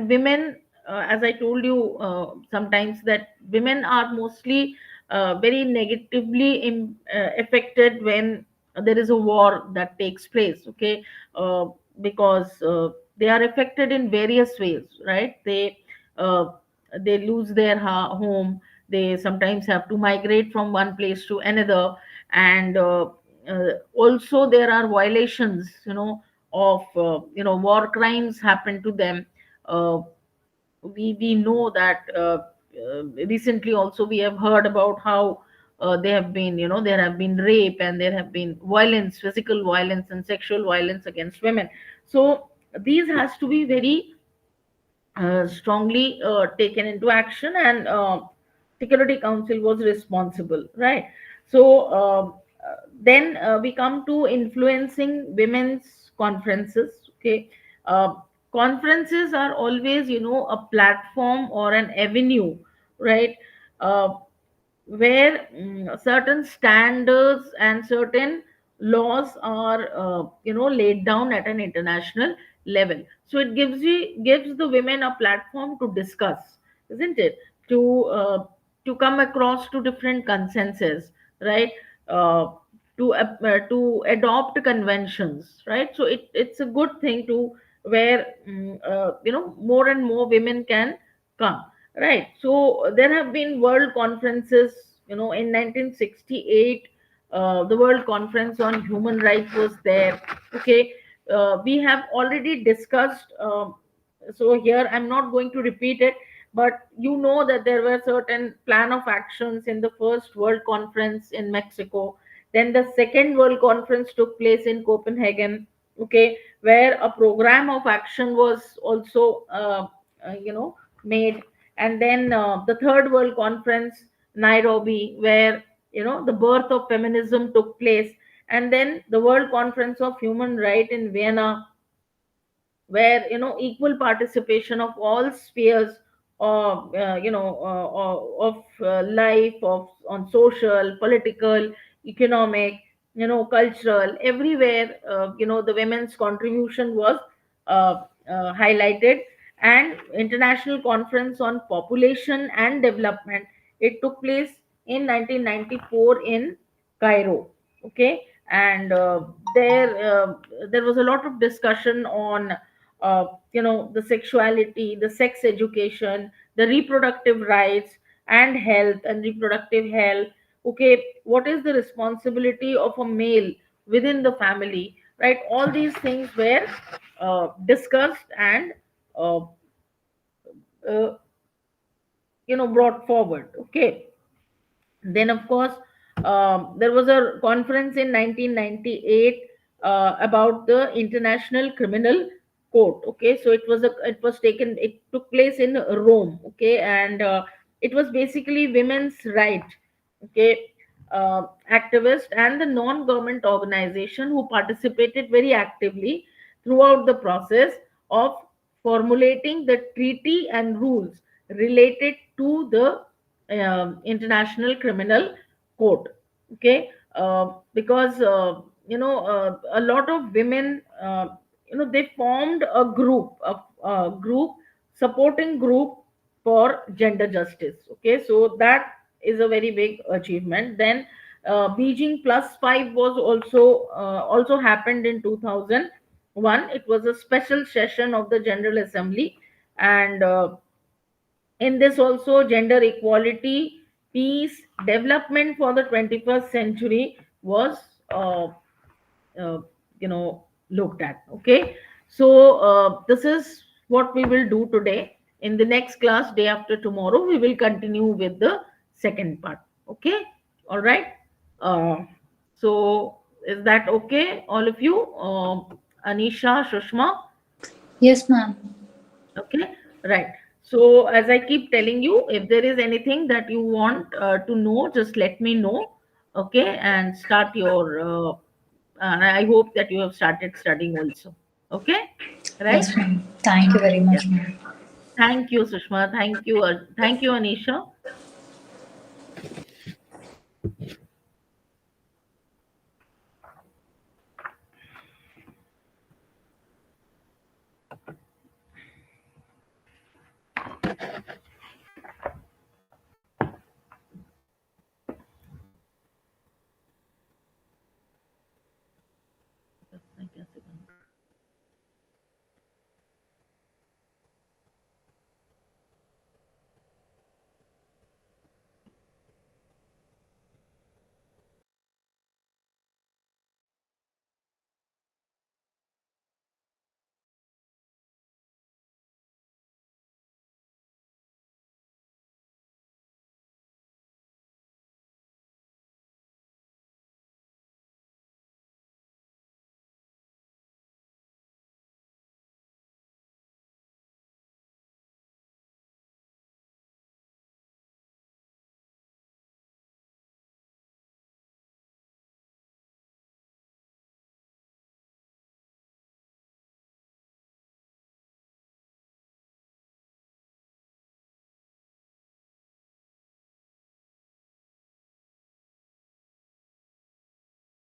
S1: women, as I told you sometimes, that women are mostly very negatively affected when there is a war that takes place. Okay. uh, because they are affected in various ways, right? Uh, they lose their home. They sometimes have to migrate from one place to another. And also there are violations, of war crimes happen to them. uh, we know that recently also we have heard about how they have been, there have been rape, and there have been violence, physical violence and sexual violence against women. So these has to be very strongly taken into action, and security council was responsible, right? So then we come to influencing women's conferences. Okay. uh, Conferences are always, a platform or an avenue, right? uh, where certain standards and certain laws are laid down at an international level. So it gives the women a platform to discuss, isn't it? To uh, to come across to different consensus, right? uh, to adopt conventions, right? So it's a good thing to where more and more women can come. Right. So there have been world conferences, in 1968, the World Conference on Human Rights was there. Okay. We have already discussed, so here I'm not going to repeat it, but you know that there were certain plan of actions in the first World Conference in Mexico. Then the second World Conference took place in Copenhagen. Okay. Where a program of action was also, made. And then the third World Conference, Nairobi, where the birth of feminism took place. And then the World Conference of Human Right in Vienna, where equal participation of all spheres of life, of on social, political, economic, cultural, everywhere, the women's contribution was highlighted. And international conference on population and development, it took place in 1994 in Cairo. Okay. And there was a lot of discussion on the sexuality, the sex education, the reproductive rights and health and reproductive health. Okay. What is the responsibility of a male within the family, right? All these things were discussed and uh, uh, brought forward. Okay. Then of course, there was a conference in 1998 about the International Criminal Court. Okay. So it took place in Rome. Okay. And it was basically women's right. Okay. Activists and the non-government organization who participated very actively throughout the process of formulating the treaty and rules related to the International Criminal Court. Okay. Because a lot of women, they formed a group, supporting group for gender justice. Okay. So that is a very big achievement. Then Beijing Plus 5 was also happened in 2001. It was a special session of the General Assembly. And in this also, gender equality, peace, development for the 21st century was uh, uh, looked at. Okay. So this is what we will do today. In the next class, day after tomorrow, we will continue with the second part. Okay. All right. Uh, so is that okay, all of you? Anisha, Shushma?
S4: Yes, ma'am.
S1: Okay, right. So, as I keep telling you, if there is anything that you want to know, just let me know. Okay, and start your. And I hope that you have started studying also. Okay, right?
S4: Yes, ma'am. Thank you very
S1: Yeah.
S4: much, ma'am.
S1: Thank you, Sushma. Thank you, Anisha.